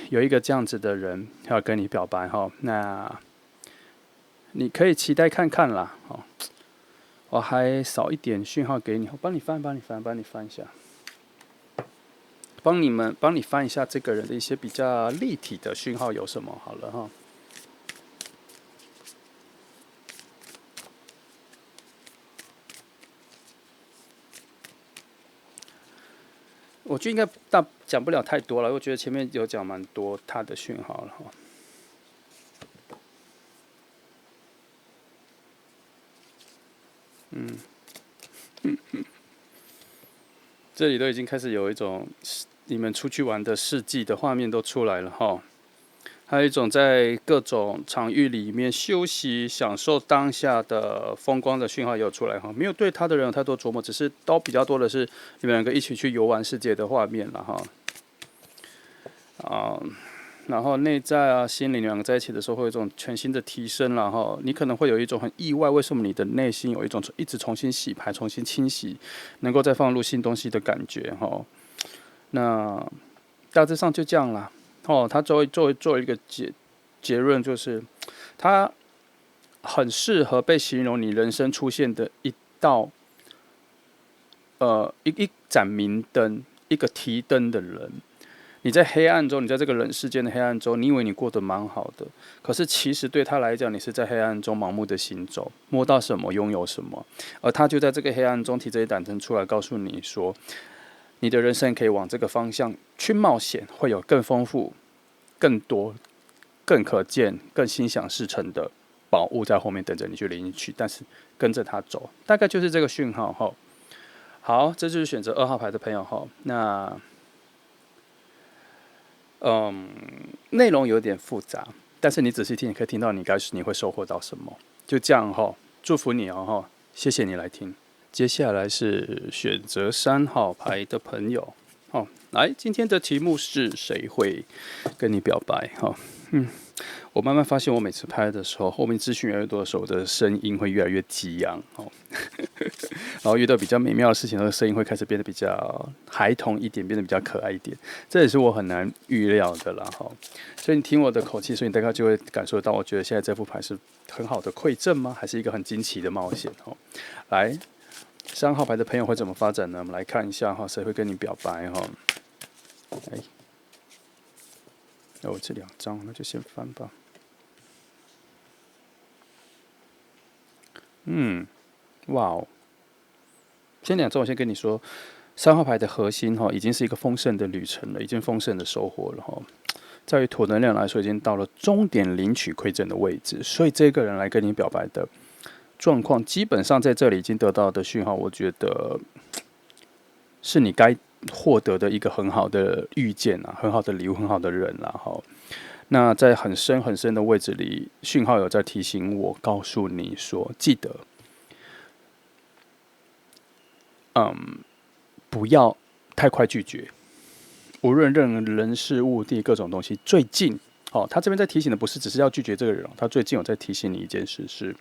有一个这样子的人要跟你表白那你可以期待看看啦。我还少一点讯号给你，我帮你翻一下，帮你翻一下这个人的一些比较立体的讯号有什么好了哈。我觉得应该讲不了太多了，我觉得前面有讲蛮多他的讯号了哈。这里都已经开始有一种你们出去玩的事迹的画面都出来了哈。还有一种在各种场域里面休息、享受当下的风光的讯号也有出来哈。没有对他的人有太多琢磨，只是都比较多的是你们两个一起去游玩世界的画面了哈。然后内在啊、心灵两个在一起的时候，会有一种全新的提升了哈。你可能会有一种很意外，为什么你的内心有一种一直重新洗牌、重新清洗，能够再放入新东西的感觉哈。那大致上就这样啦。他做一个结论，就是他很适合被形容你人生出现的一道一盏明灯，一个提灯的人。你在黑暗中，你在这个人世间的黑暗中，你以为你过得蛮好的，可是其实对他来讲，你是在黑暗中盲目的行走，摸到什么拥有什么，而他就在这个黑暗中提着一盏灯出来，告诉你说，你的人生可以往这个方向去冒险，会有更丰富、更多、更可见、更心想事成的宝物在后面等着你去领取，但是跟着他走，大概就是这个讯号哈。好，这就是选择2号牌的朋友哈。那内容有点复杂，但是你仔细听，你可以听到你会收获到什么。就这样哈，祝福你哦，谢谢你来听。接下来是选择3号牌的朋友，来，今天的题目是谁会跟你表白？我慢慢发现，我每次拍的时候，后面资讯越来越多的时候，我的声音会越来越激昂然后遇到比较美妙的事情，声音会开始变得比较孩童一点，变得比较可爱一点。这也是我很难预料的啦所以你听我的口气，所以你大概就会感受到，我觉得现在这副牌是很好的馈赠吗？还是一个很惊奇的冒险来，3号牌的朋友会怎么发展呢？我们来看一下谁会跟你表白这2张，那就先翻吧。哇哦！先2张，我先跟你说，3号牌的核心已经是一个丰盛的旅程了，已经丰盛的收获了在于土能量来说，已经到了终点领取馈赠的位置，所以这个人来跟你表白的状况，基本上在这里已经得到的讯号，我觉得是你该获得的一个很好的遇见很好的礼物，很好的人那在很深很深的位置里，讯号有在提醒我，告诉你说，记得，不要太快拒绝，无论任何人事物地各种东西。最近，他这边在提醒的不是只是要拒绝这个人，他最近有在提醒你一件事是，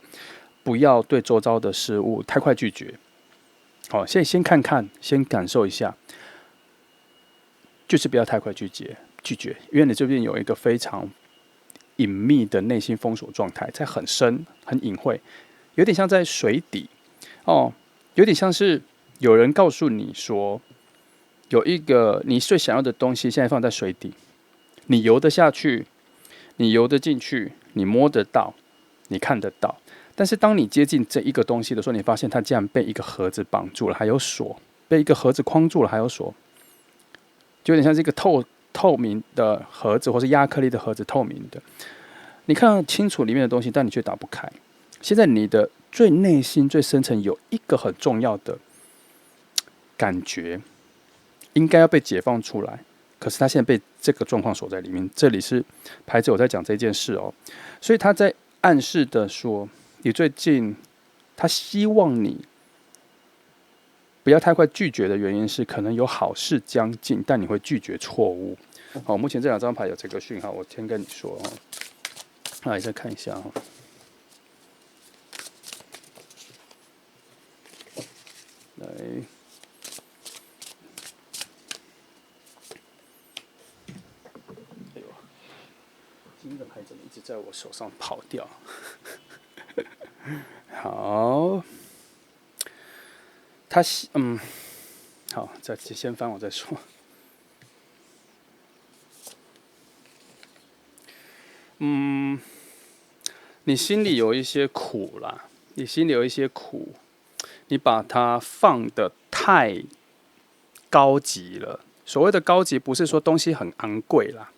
不要对周遭的事物太快拒绝。现在先看看，先感受一下，就是不要太快拒绝，因为你这边有一个非常隐秘的内心封锁状态，在很深、很隐晦，有点像在水底有点像是有人告诉你说，有一个你最想要的东西，现在放在水底，你游得下去，你游得进去，你摸得到，你看得到。但是当你接近这一个东西的时候，你发现它竟然被一个盒子绑住了，还有锁，被一个盒子框住了，还有锁，就有点像是一个透明的盒子，或是亚克力的盒子，透明的，你看得清楚里面的东西，但你却打不开。现在你的最内心、最深层有一个很重要的感觉，应该要被解放出来，可是它现在被这个状况所在里面。这里是牌子有在讲这件事哦，所以他在暗示的说，你最近他希望你不要太快拒绝的原因是，可能有好事将近，但你会拒绝错误。好，目前这2张牌有这个讯号，我先跟你说哦。来再看一下哦。来，哎呦，今天的牌怎么一直在我手上跑掉？好，好，再先翻我再说。你心里有一些苦啦，你心里有一些苦，你把它放得太高级了。所谓的高级，不是说东西很昂贵啦，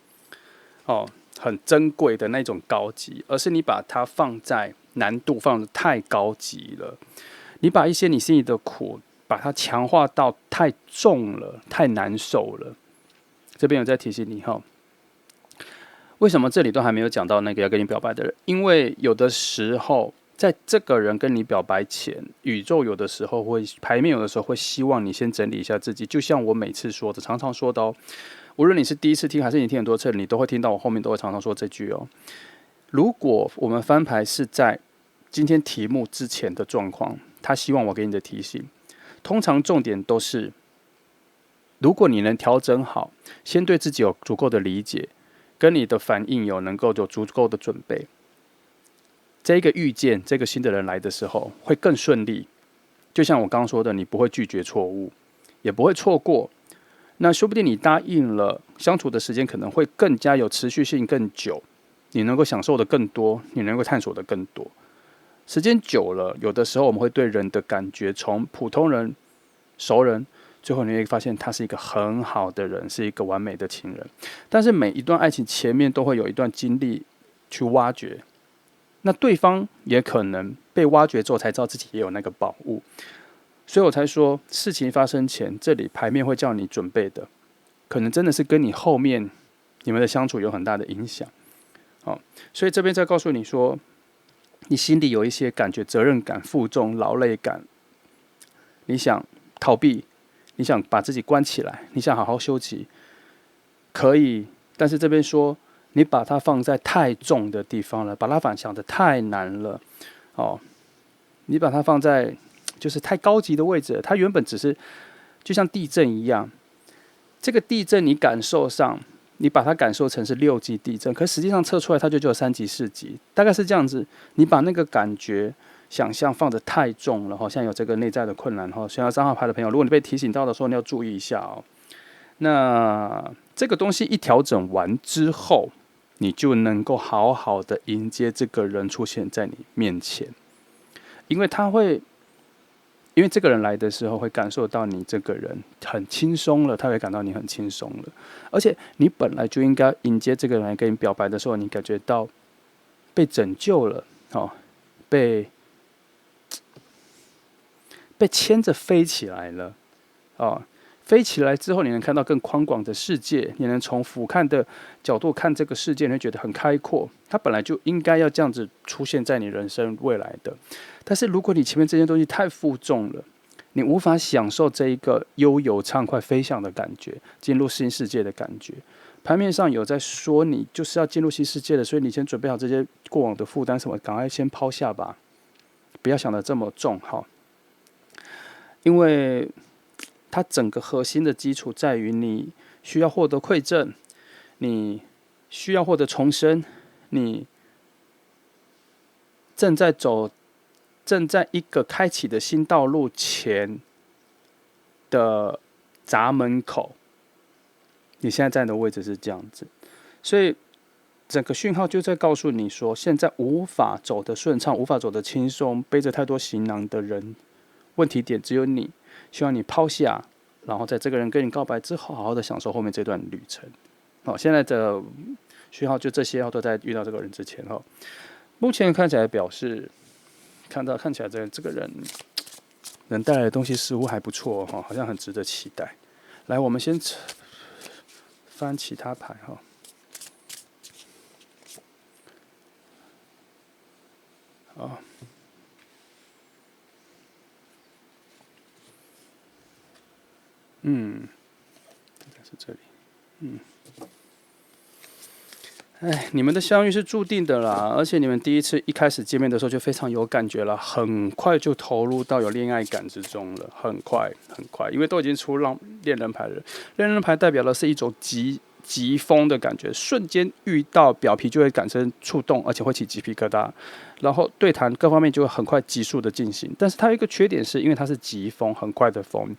很珍贵的那种高级，而是你把它放在难度放得太高级了。你把一些你心里的苦，把它强化到太重了，太难受了。这边有在提醒你哈。为什么这里都还没有讲到那个要跟你表白的人？因为有的时候，在这个人跟你表白前，宇宙有的时候会牌面，有的时候会希望你先整理一下自己。就像我每次说的，常常说的哦，无论你是第一次听还是你听很多次，你都会听到我后面都会常常说这句哦。如果我们翻牌是在今天题目之前的状况，他希望我给你的提醒，通常重点都是，如果你能调整好，先对自己有足够的理解。跟你的反应能够有足够的准备，这个遇见这个新的人来的时候会更顺利。就像我刚刚说的，你不会拒绝错误，也不会错过。那说不定你答应了，相处的时间可能会更加有持续性更久，你能够享受的更多，你能够探索的更多。时间久了，有的时候我们会对人的感觉从普通人、熟人。最后你会发现他是一个很好的人，是一个完美的情人。但是每一段爱情前面都会有一段经历去挖掘，那对方也可能被挖掘之后才知道自己也有那个宝物。所以我才说，事情发生前，这里牌面会叫你准备的，可能真的是跟你后面你们的相处有很大的影响。所以这边再告诉你说，你心里有一些感觉，责任感、负重、劳累感，你想逃避。你想把自己关起来，你想好好休息，可以，但是这边说你把它放在太重的地方了，把它想得太难了，你把它放在就是太高级的位置了，它原本只是就像地震一样，这个地震你感受上，你把它感受成是6级地震，可实际上测出来它就只有3级、4级，大概是这样子，你把那个感觉。想象放得太重了，现在有这个内在的困难，想要3号牌的朋友，如果你被提醒到的时候，你要注意一下哦。那这个东西一调整完之后，你就能够好好的迎接这个人出现在你面前，因为这个人来的时候会感受到你这个人很轻松了，他会感到你很轻松了，而且你本来就应该迎接这个人来跟你表白的时候，你感觉到被拯救了，被牵着飞起来了，飞起来之后，你能看到更宽广的世界，你能从俯瞰的角度看这个世界，你会觉得很开阔。它本来就应该要这样子出现在你人生未来的。但是如果你前面这些东西太负重了，你无法享受这一个悠游畅快飞翔的感觉，进入新世界的感觉。牌面上有在说你就是要进入新世界的，所以你先准备好这些过往的负担什么，赶快先抛下吧，不要想得这么重哈。因为它整个核心的基础在于你需要获得馈赠，你需要获得重生，你正在一个开启的新道路前的闸门口，你现在站的位置是这样子，所以整个讯号就在告诉你说，现在无法走得顺畅，无法走得轻松，背着太多行囊的人。问题点只有你，希望你抛下，然后在这个人跟你告白之后，好好的享受后面这段旅程。现在的讯号就这些都在遇到这个人之前目前看起来表示，看起来这个人能带来的东西似乎还不错好像很值得期待。来，我们先翻其他牌哈。哦，应该是这里。你们的相遇是注定的啦，而且你们第一次一开始见面的时候就非常有感觉了，很快就投入到有恋爱感之中了，很快，因为都已经出恋人牌了，恋人牌代表的是一种疾风的感觉，瞬间遇到表皮就会感生触动，而且会起鸡皮疙瘩，然后对谈各方面就会很快急速的进行。但是它有一个缺点是，因为它是疾风，很快的风，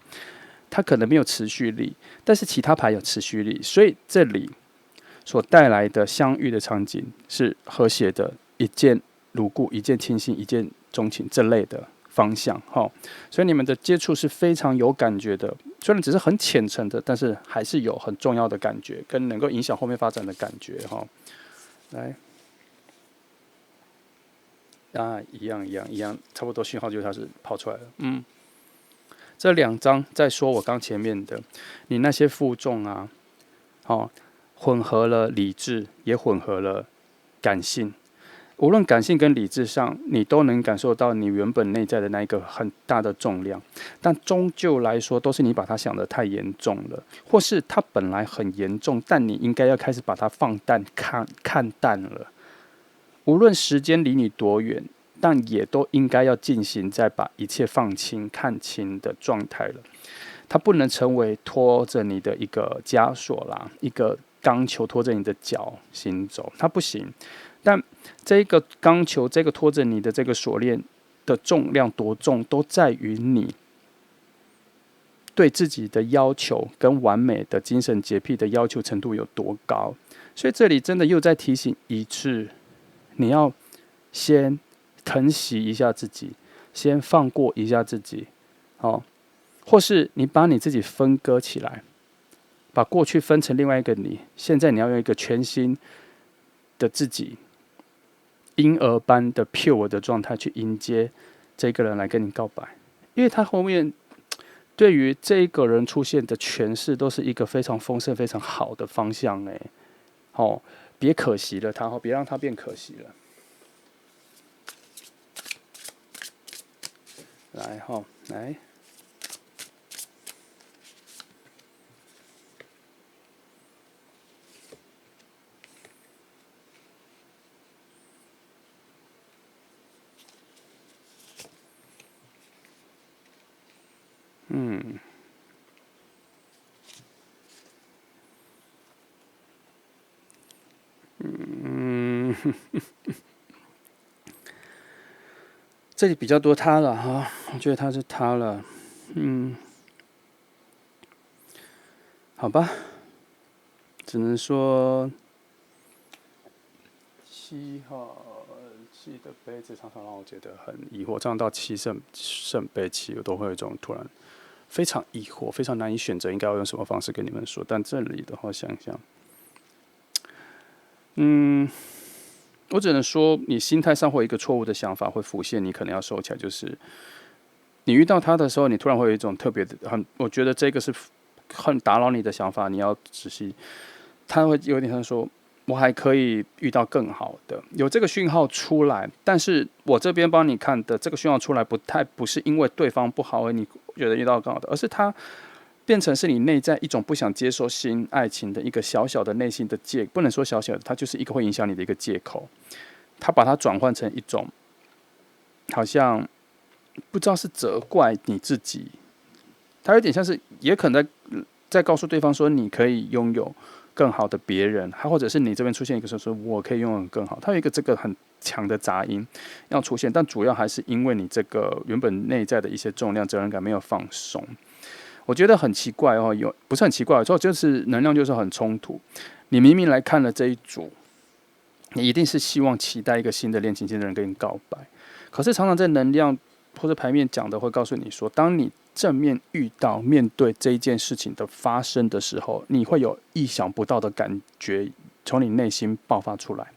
它可能没有持续力，但是其他牌有持续力，所以这里所带来的相遇的场景是和谐的，一见如故，一见倾心，一见钟情这类的方向，所以你们的接触是非常有感觉的，虽然只是很浅层的，但是还是有很重要的感觉，跟能够影响后面发展的感觉，来，一样，差不多讯号就是它是跑出来了，这2张在说我刚前面的，你那些负重啊，混合了理智，也混合了感性。无论感性跟理智上，你都能感受到你原本内在的那一个很大的重量，但终究来说，都是你把它想得太严重了，或是它本来很严重，但你应该要开始把它放淡、看淡了。无论时间离你多远，但也都应该要进行在把一切放轻、看清的状态了。它不能成为拖着你的一个枷锁啦，一个钢球拖着你的脚行走，它不行。但这个钢球，这个拖着你的这个锁链的重量多重，都在于你对自己的要求跟完美的精神洁癖的要求程度有多高。所以这里真的又在提醒一次，你要先疼惜一下自己，先放过一下自己，或是你把你自己分割起来，把过去分成另外一个你，现在你要用一个全新的自己，婴儿般的 pure 的状态去迎接这个人来跟你告白，因为他后面对于这个人出现的诠释都是一个非常丰盛、非常好的方向别可惜了他，别让他变可惜了。来。这里比较多他了我觉得他是他了，好吧，只能说7号7的杯子常常让我觉得很疑惑，这样到7圣杯7，我都会有一种突然非常疑惑，非常难以选择应该要用什么方式跟你们说。但这里的话，想一想，我只能说，你心态上会有一个错误的想法会浮现，你可能要收起来。就是你遇到他的时候，你突然会有一种特别的我觉得这个是很打扰你的想法，你要仔细。他会有点像说，我还可以遇到更好的，有这个讯号出来，但是我这边帮你看的这个讯号出来不是因为对方不好而你觉得遇到更好的，而是他变成是你内在一种不想接受新爱情的一个小小的内心的不能说小小的，它就是一个会影响你的一个借口。他把它转换成一种好像不知道是责怪你自己，他有点像是也可能在告诉对方说你可以拥有更好的别人，或者是你这边出现一个说我可以拥有更好，他有一个这个很强的杂音要出现，但主要还是因为你这个原本内在的一些重量责任感没有放松。我觉得很奇怪不是很奇怪，就是能量就是很冲突。你明明来看了这一组，你一定是希望期待一个新的恋情，新的人跟你告白，可是常常在能量或者牌面讲的会告诉你说，当你正面面对这一件事情的发生的时候，你会有意想不到的感觉从你内心爆发出来。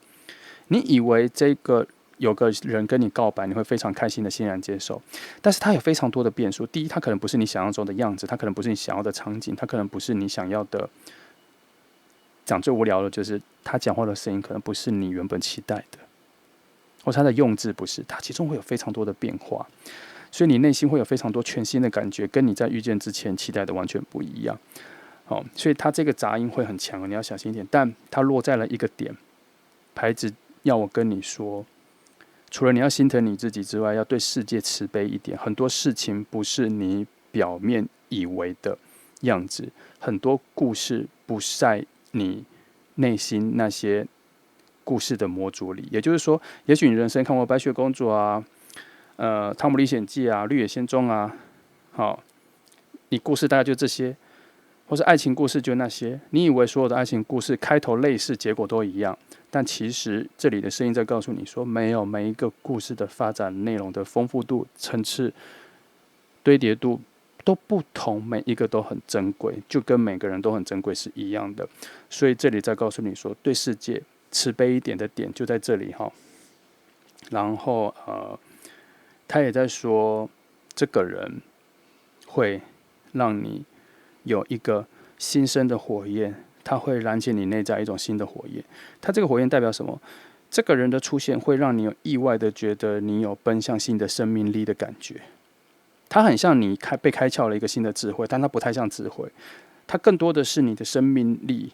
你以为这个有个人跟你告白，你会非常开心的欣然接受，但是他有非常多的变数。第一，他可能不是你想象中的样子，他可能不是你想要的场景，他可能不是你想要的讲最无聊的就是他讲话的声音可能不是你原本期待的，或他的用字不是，他其中会有非常多的变化，所以你内心会有非常多全新的感觉，跟你在遇见之前期待的完全不一样。所以他这个杂音会很强，你要小心一点。但他落在了一个点，牌子要我跟你说，除了你要心疼你自己之外，要对世界慈悲一点。很多事情不是你表面以为的样子，很多故事不在你内心那些故事的模组里。也就是说，也许你人生看过《白雪公主》啊，《汤姆历险记》啊，《绿野仙踪》啊，你故事大概就这些。或是爱情故事就那些，你以为所有的爱情故事开头类似，结果都一样，但其实这里的声音在告诉你说，没有，每一个故事的发展内容的丰富度、层次、堆叠度都不同，每一个都很珍贵，就跟每个人都很珍贵是一样的。所以这里在告诉你说，对世界慈悲一点的点就在这里哈。然后他也在说，这个人会让你有一个新生的火焰，它会燃起你内在一种新的火焰。它这个火焰代表什么？这个人的出现会让你有意外的觉得你有奔向新的生命力的感觉。它很像你被开窍了一个新的智慧，但它不太像智慧，它更多的是你的生命力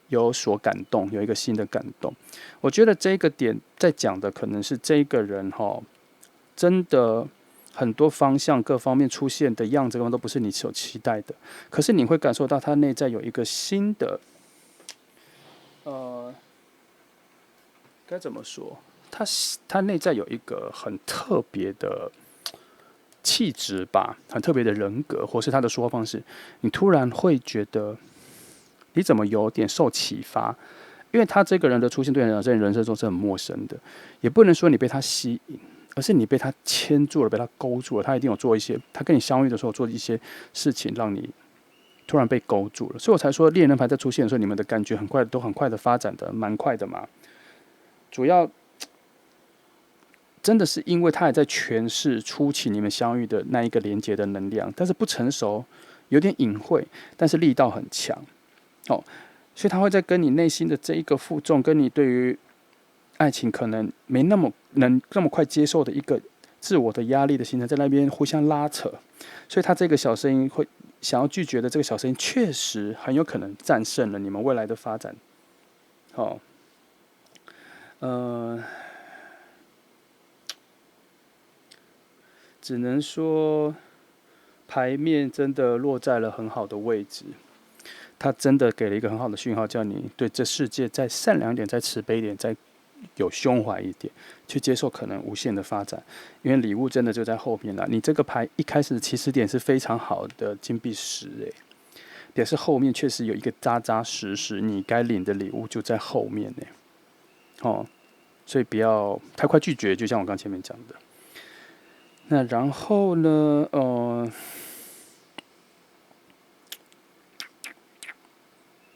有所感动，有一个新的感动。我觉得这个点在讲的可能是这个人真的很多方向各方面出现的样子都不是你所期待的，可是你会感受到他内在有一个新的，该怎么说？他内在有一个很特别的气质吧，很特别的人格，或是他的说话方式，你突然会觉得你怎么有点受启发，因为他这个人的出现对你来讲，在你人生中是很陌生的，也不能说你被他吸引。而是你被他牵住了，被他勾住了。他一定有做一些，他跟你相遇的时候做一些事情，让你突然被勾住了。所以我才说，猎人牌在出现的时候，你们的感觉都很快的发展的蛮快的嘛。主要真的是因为他还在诠释初期你们相遇的那一个连接的能量，但是不成熟，有点隐晦，但是力道很强。所以他会在跟你内心的这一个负重，跟你对于爱情可能没那么能那么快接受的一个自我的压力的形成，在那边互相拉扯，所以他这个小声音会想要拒绝的这个小声音，确实很有可能战胜了你们未来的发展。只能说牌面真的落在了很好的位置，他真的给了一个很好的讯号，叫你对这世界再善良一点，再慈悲一点，再有胸怀一点，去接受可能无限的发展。因为礼物真的就在后面了。你这个牌一开始的起始点是非常好的金币10，表示后面确实有一个扎扎实实你该领的礼物就在后面所以不要太快拒绝，就像我刚前面讲的。那然后呢，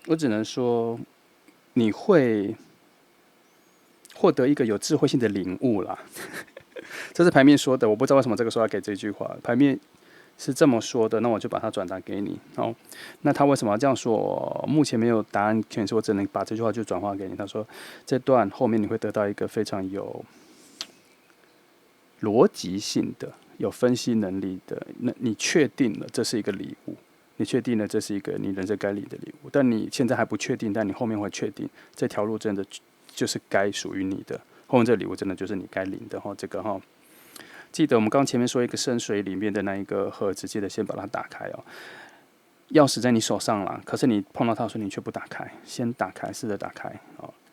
我只能说你会获得一个有智慧性的领悟啦。这是牌面说的，我不知道为什么这个时候要给这句话。牌面是这么说的，那我就把它转达给你。那他为什么要这样说？目前没有答案，所以我只能把这句话就转化给你。他说，这段后面你会得到一个非常有逻辑性的、有分析能力的。那你确定了这是一个礼物，你确定了这是一个你人生该领的礼物，但你现在还不确定，但你后面会确定这条路真的就是该属于你的。后面这个礼物真的就是你该领的这个记得我们刚前面说一个深水里面的那一个盒子，记得先把它打开钥匙在你手上啦，可是你碰到它的时候你却不打开，先打开，试着打开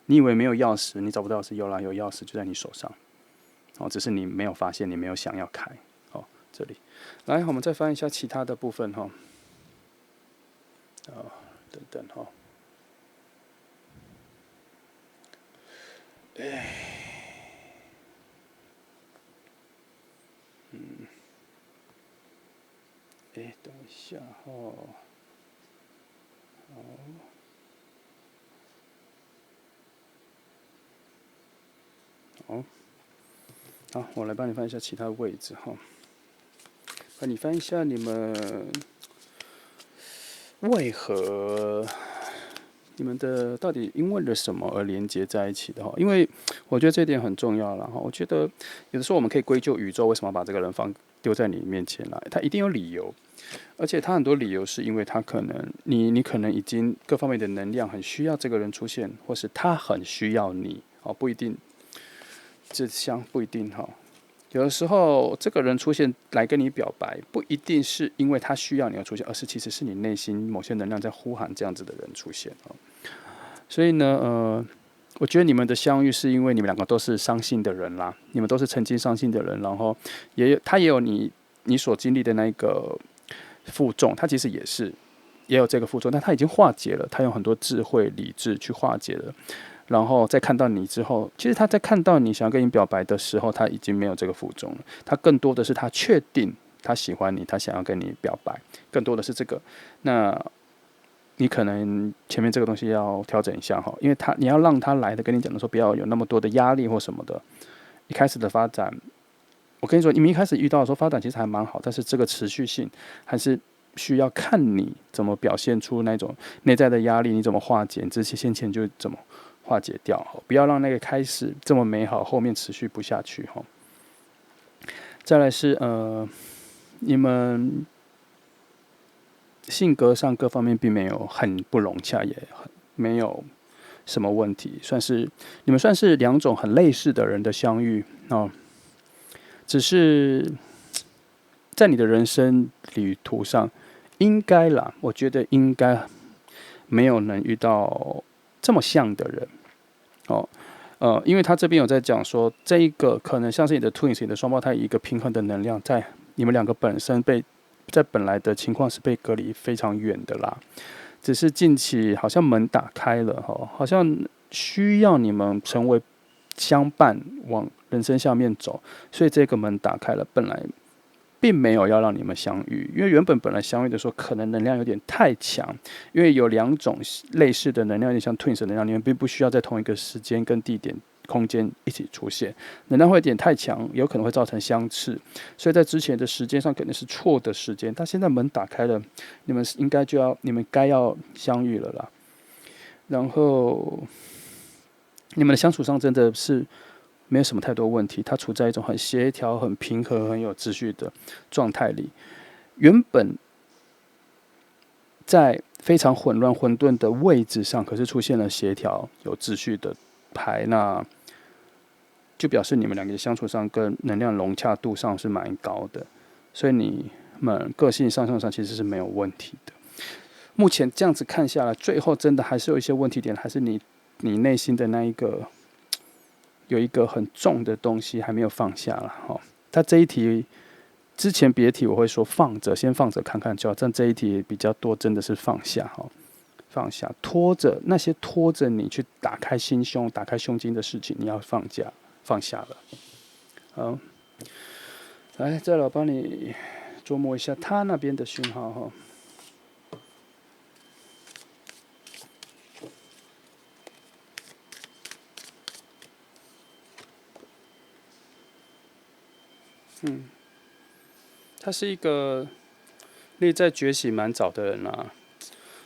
你以为没有钥匙，你找不到钥匙，有啦，有钥匙就在你手上只是你没有发现，你没有想要开这里来，我们再翻一下其他的部分等等等一下好，我来帮你翻一下其他位置帮你翻一下你们为何你们的到底因为了什么而连接在一起的哈？因为我觉得这一点很重要了哈。我觉得有的时候我们可以归咎宇宙为什么把这个人丢在你面前来，他一定有理由，而且他很多理由是因为他可能你可能已经各方面的能量很需要这个人出现，或是他很需要你哦，不一定，不一定哈。有的时候，这个人出现来跟你表白，不一定是因为他需要你而出现，而是其实是你内心某些能量在呼喊这样子的人出现。所以呢，我觉得你们的相遇是因为你们两个都是伤心的人啦，你们都是曾经伤心的人，然后他也有你所经历的那个负重，他其实也有这个负重，但他已经化解了，他用很多智慧理智去化解了。然后在看到你之后，其实他在看到你想要跟你表白的时候，他已经没有这个负重了。他更多的是他确定他喜欢你，他想要跟你表白，更多的是这个。那你可能前面这个东西要调整一下哈，因为你要让他来的跟你讲的时候，不要有那么多的压力或什么的。一开始的发展，我跟你说，你们一开始遇到的时候发展其实还蛮好，但是这个持续性还是需要看你怎么表现出那种内在的压力，你怎么化解，这些先前就怎么化解掉，不要让那个开始这么美好，后面持续不下去哈。再来是你们性格上各方面并没有很不融洽，也没有什么问题，你们算是两种很类似的人的相遇哦。只是在你的人生旅途上，应该啦，我觉得应该没有能遇到这么像的人哦。因为他这边有在讲说，这一个可能像是你的 twins， 你的双胞胎，一个平衡的能量，在你们两个本身在本来的情况是被隔离非常远的啦。只是近期好像门打开了哈，好像需要你们成为相伴往人生下面走，所以这个门打开了。本来并没有要让你们相遇，因为本来相遇的时候，可能能量有点太强，因为有两种类似的能量，有点像 twins 的能量，你们并不需要在同一个时间跟地点空间一起出现，能量会有点太强，有可能会造成相斥，所以在之前的时间上肯定是错的时间，但现在门打开了，你们该要相遇了啦。然后你们的相处上真的是没有什么太多问题，它处在一种很协调、很平和、很有秩序的状态里。原本在非常混乱、混沌的位置上，可是出现了协调、有秩序的牌，那就表示你们两个相处上跟能量融洽度上是蛮高的，所以你们个性上其实是没有问题的。目前这样子看下来，最后真的还是有一些问题点，还是你内心的那一个有一个很重的东西还没有放下了哈。他这一题之前别的题我会说先放着看看就好，但这一题比较多真的是放下哈，放下那些拖着你去打开心胸、打开胸襟的事情，你要放下了。好，来，再来我帮你琢磨一下他那边的讯号哈。他是一个内在觉醒蛮早的人啊。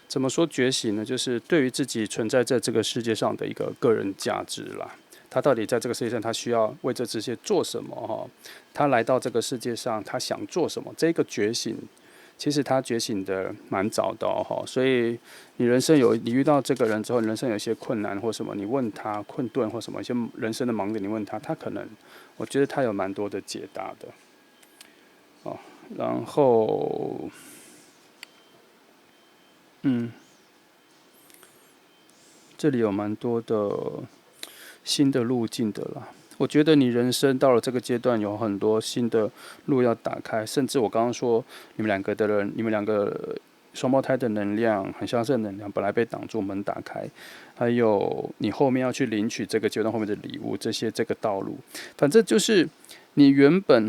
怎么说觉醒呢？就是对于自己存在在这个世界上的一个个人价值啦。他到底在这个世界上，他需要为这世界做什么？哈，他来到这个世界上，他想做什么？这个觉醒，其实他觉醒的蛮早的哦。所以你遇到这个人之后，你人生有一些困难或什么，你问他困顿或什么一些人生的盲点，你问他，他可能我觉得他有蛮多的解答的。哦，然后，这里有蛮多的新的路径的啦。我觉得你人生到了这个阶段，有很多新的路要打开，甚至我刚刚说你们两个双胞胎的能量很相似的能量，本来被挡住，门打开，还有你后面要去领取这个阶段后面的礼物，这个道路，反正就是你原本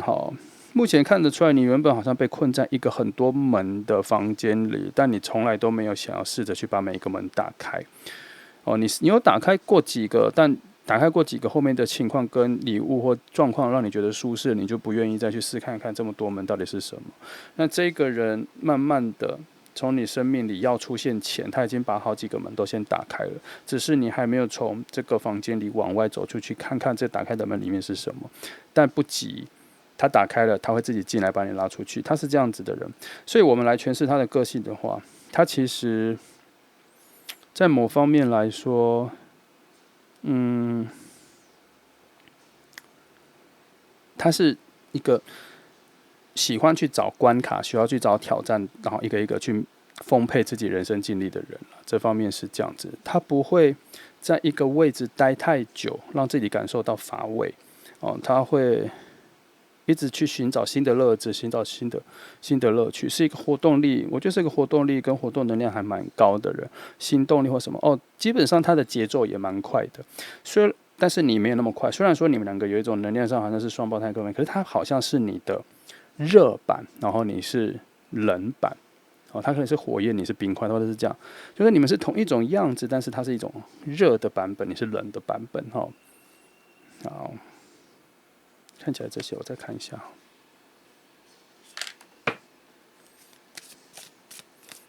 目前看得出来，你原本好像被困在一个很多门的房间里，但你从来都没有想要试着去把每一个门打开。你有打开过几个，但打开过几个后面的情况跟礼物或状况让你觉得舒适，你就不愿意再去试看看这么多门到底是什么。那这个人慢慢的从你生命里要出现前，他已经把好几个门都先打开了，只是你还没有从这个房间里往外走出去，看看这打开的门里面是什么。但不急，他打开了，他会自己进来把你拉出去。他是这样子的人，所以我们来诠释他的个性的话，他其实，在某方面来说，他是一个喜欢去找关卡，需要去找挑战，然后一个一个去丰沛自己人生经历的人。这方面是这样子，他不会在一个位置待太久，让自己感受到乏味。他会一直去寻找新的乐子，寻找新的乐趣，是一个活动力。我觉得是一个活动力跟活动能量还蛮高的人，行动力或什么基本上他的节奏也蛮快的。但是你没有那么快。虽然说你们两个有一种能量上好像是双胞胎哥们，可是他好像是你的热版，然后你是冷版。他可能是火焰，你是冰块，或者是这样，就是你们是同一种样子，但是它是一种热的版本，你是冷的版本。好，看起来这些我再看一下。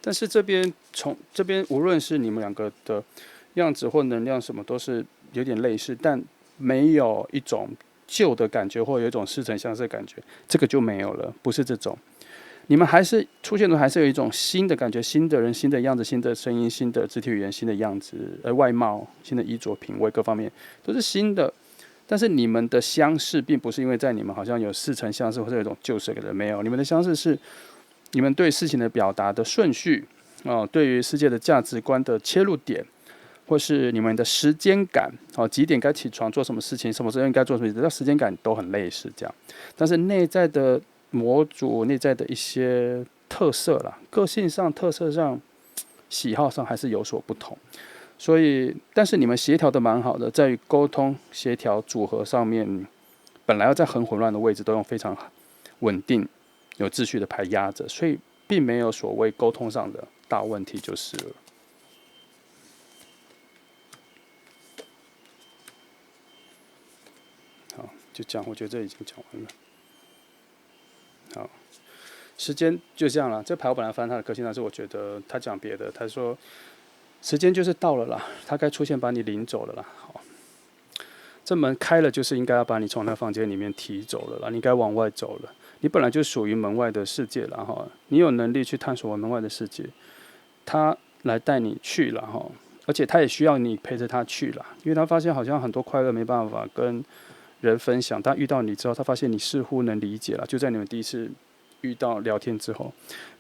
但是这边无论是你们两个的样子或能量什么，都是有点类似，但没有一种旧的感觉，或有一种似曾相识的感觉，这个就没有了，不是这种。你们还是出现的，还是有一种新的感觉，新的人、新的样子、新的声音、新的肢体语言、新的样子、外貌、新的衣着、品味各方面都是新的。但是你们的相似，并不是因为在你们好像有似曾相识，或者有一种旧识的没有。你们的相似是你们对事情的表达的顺序对于世界的价值观的切入点，或是你们的时间感几点该起床做什么事情，什么时候应该做什么事情，时间感都很类似这样。但是内在的模组、内在的一些特色啦，个性上、特色上、喜好上还是有所不同。所以，但是你们协调的蛮好的，在于沟通、协调、组合上面，本来要在很混乱的位置，都用非常稳定、有秩序的牌压着，所以并没有所谓沟通上的大问题，就是了。好，就这样，我觉得这已经讲完了。好，时间就这样了。这牌我本来翻他的个性，但是我觉得他讲别的，他说时间就是到了啦，他该出现把你领走了啦。好，这门开了，就是应该要把你从那房间里面提走了啦，你该往外走了。你本来就属于门外的世界了哈，你有能力去探索门外的世界，他来带你去了哈，而且他也需要你陪着他去了，因为他发现好像很多快乐没办法跟人分享，但遇到你之后，他发现你似乎能理解了。就在你们第一次遇到聊天之后，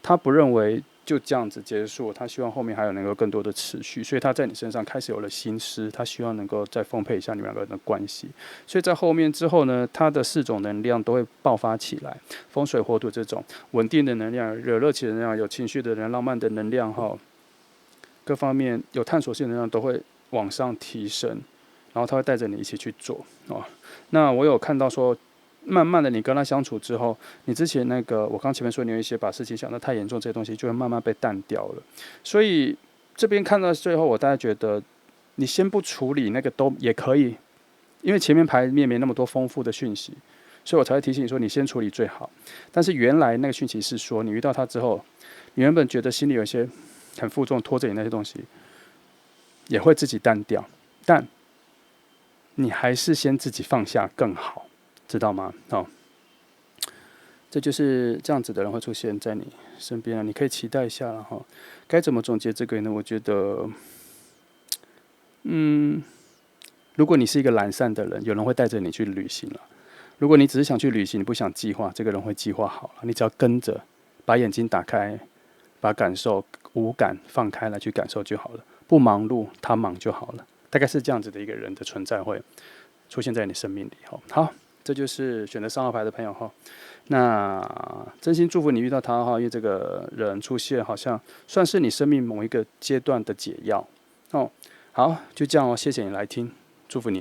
他不认为就这样子结束，他希望后面还有能够更多的持续，所以他在你身上开始有了心思，他希望能够再丰沛一下你们两个人的关系。所以在后面之后呢，他的4种能量都会爆发起来，风水火土这种稳定的能量、有热情的能量、有情绪的能量、浪漫的能量各方面有探索性的能量都会往上提升，然后他会带着你一起去做那我有看到说，慢慢的你跟他相处之后，你之前那个我刚前面说你有一些把事情想得太严重，这些东西就会慢慢被淡掉了。所以这边看到最后，我大概觉得你先不处理那个都也可以，因为前面牌面没那么多丰富的讯息，所以我才会提醒你说你先处理最好。但是原来那个讯息是说，你遇到他之后，你原本觉得心里有一些很负重拖着你那些东西，也会自己淡掉，但你还是先自己放下更好，知道吗？这就是这样子的人会出现在你身边你可以期待一下了哈。该怎么总结这个呢？我觉得，如果你是一个懒散的人，有人会带着你去旅行了。如果你只是想去旅行，你不想计划，这个人会计划好了。你只要跟着，把眼睛打开，把感受五感放开来去感受就好了。不忙碌，他忙就好了。大概是这样子的一个人的存在会出现在你生命里好，这就是选择3号牌的朋友那真心祝福你遇到他因为这个人出现好像算是你生命某一个阶段的解药好，就这样谢谢你来听，祝福你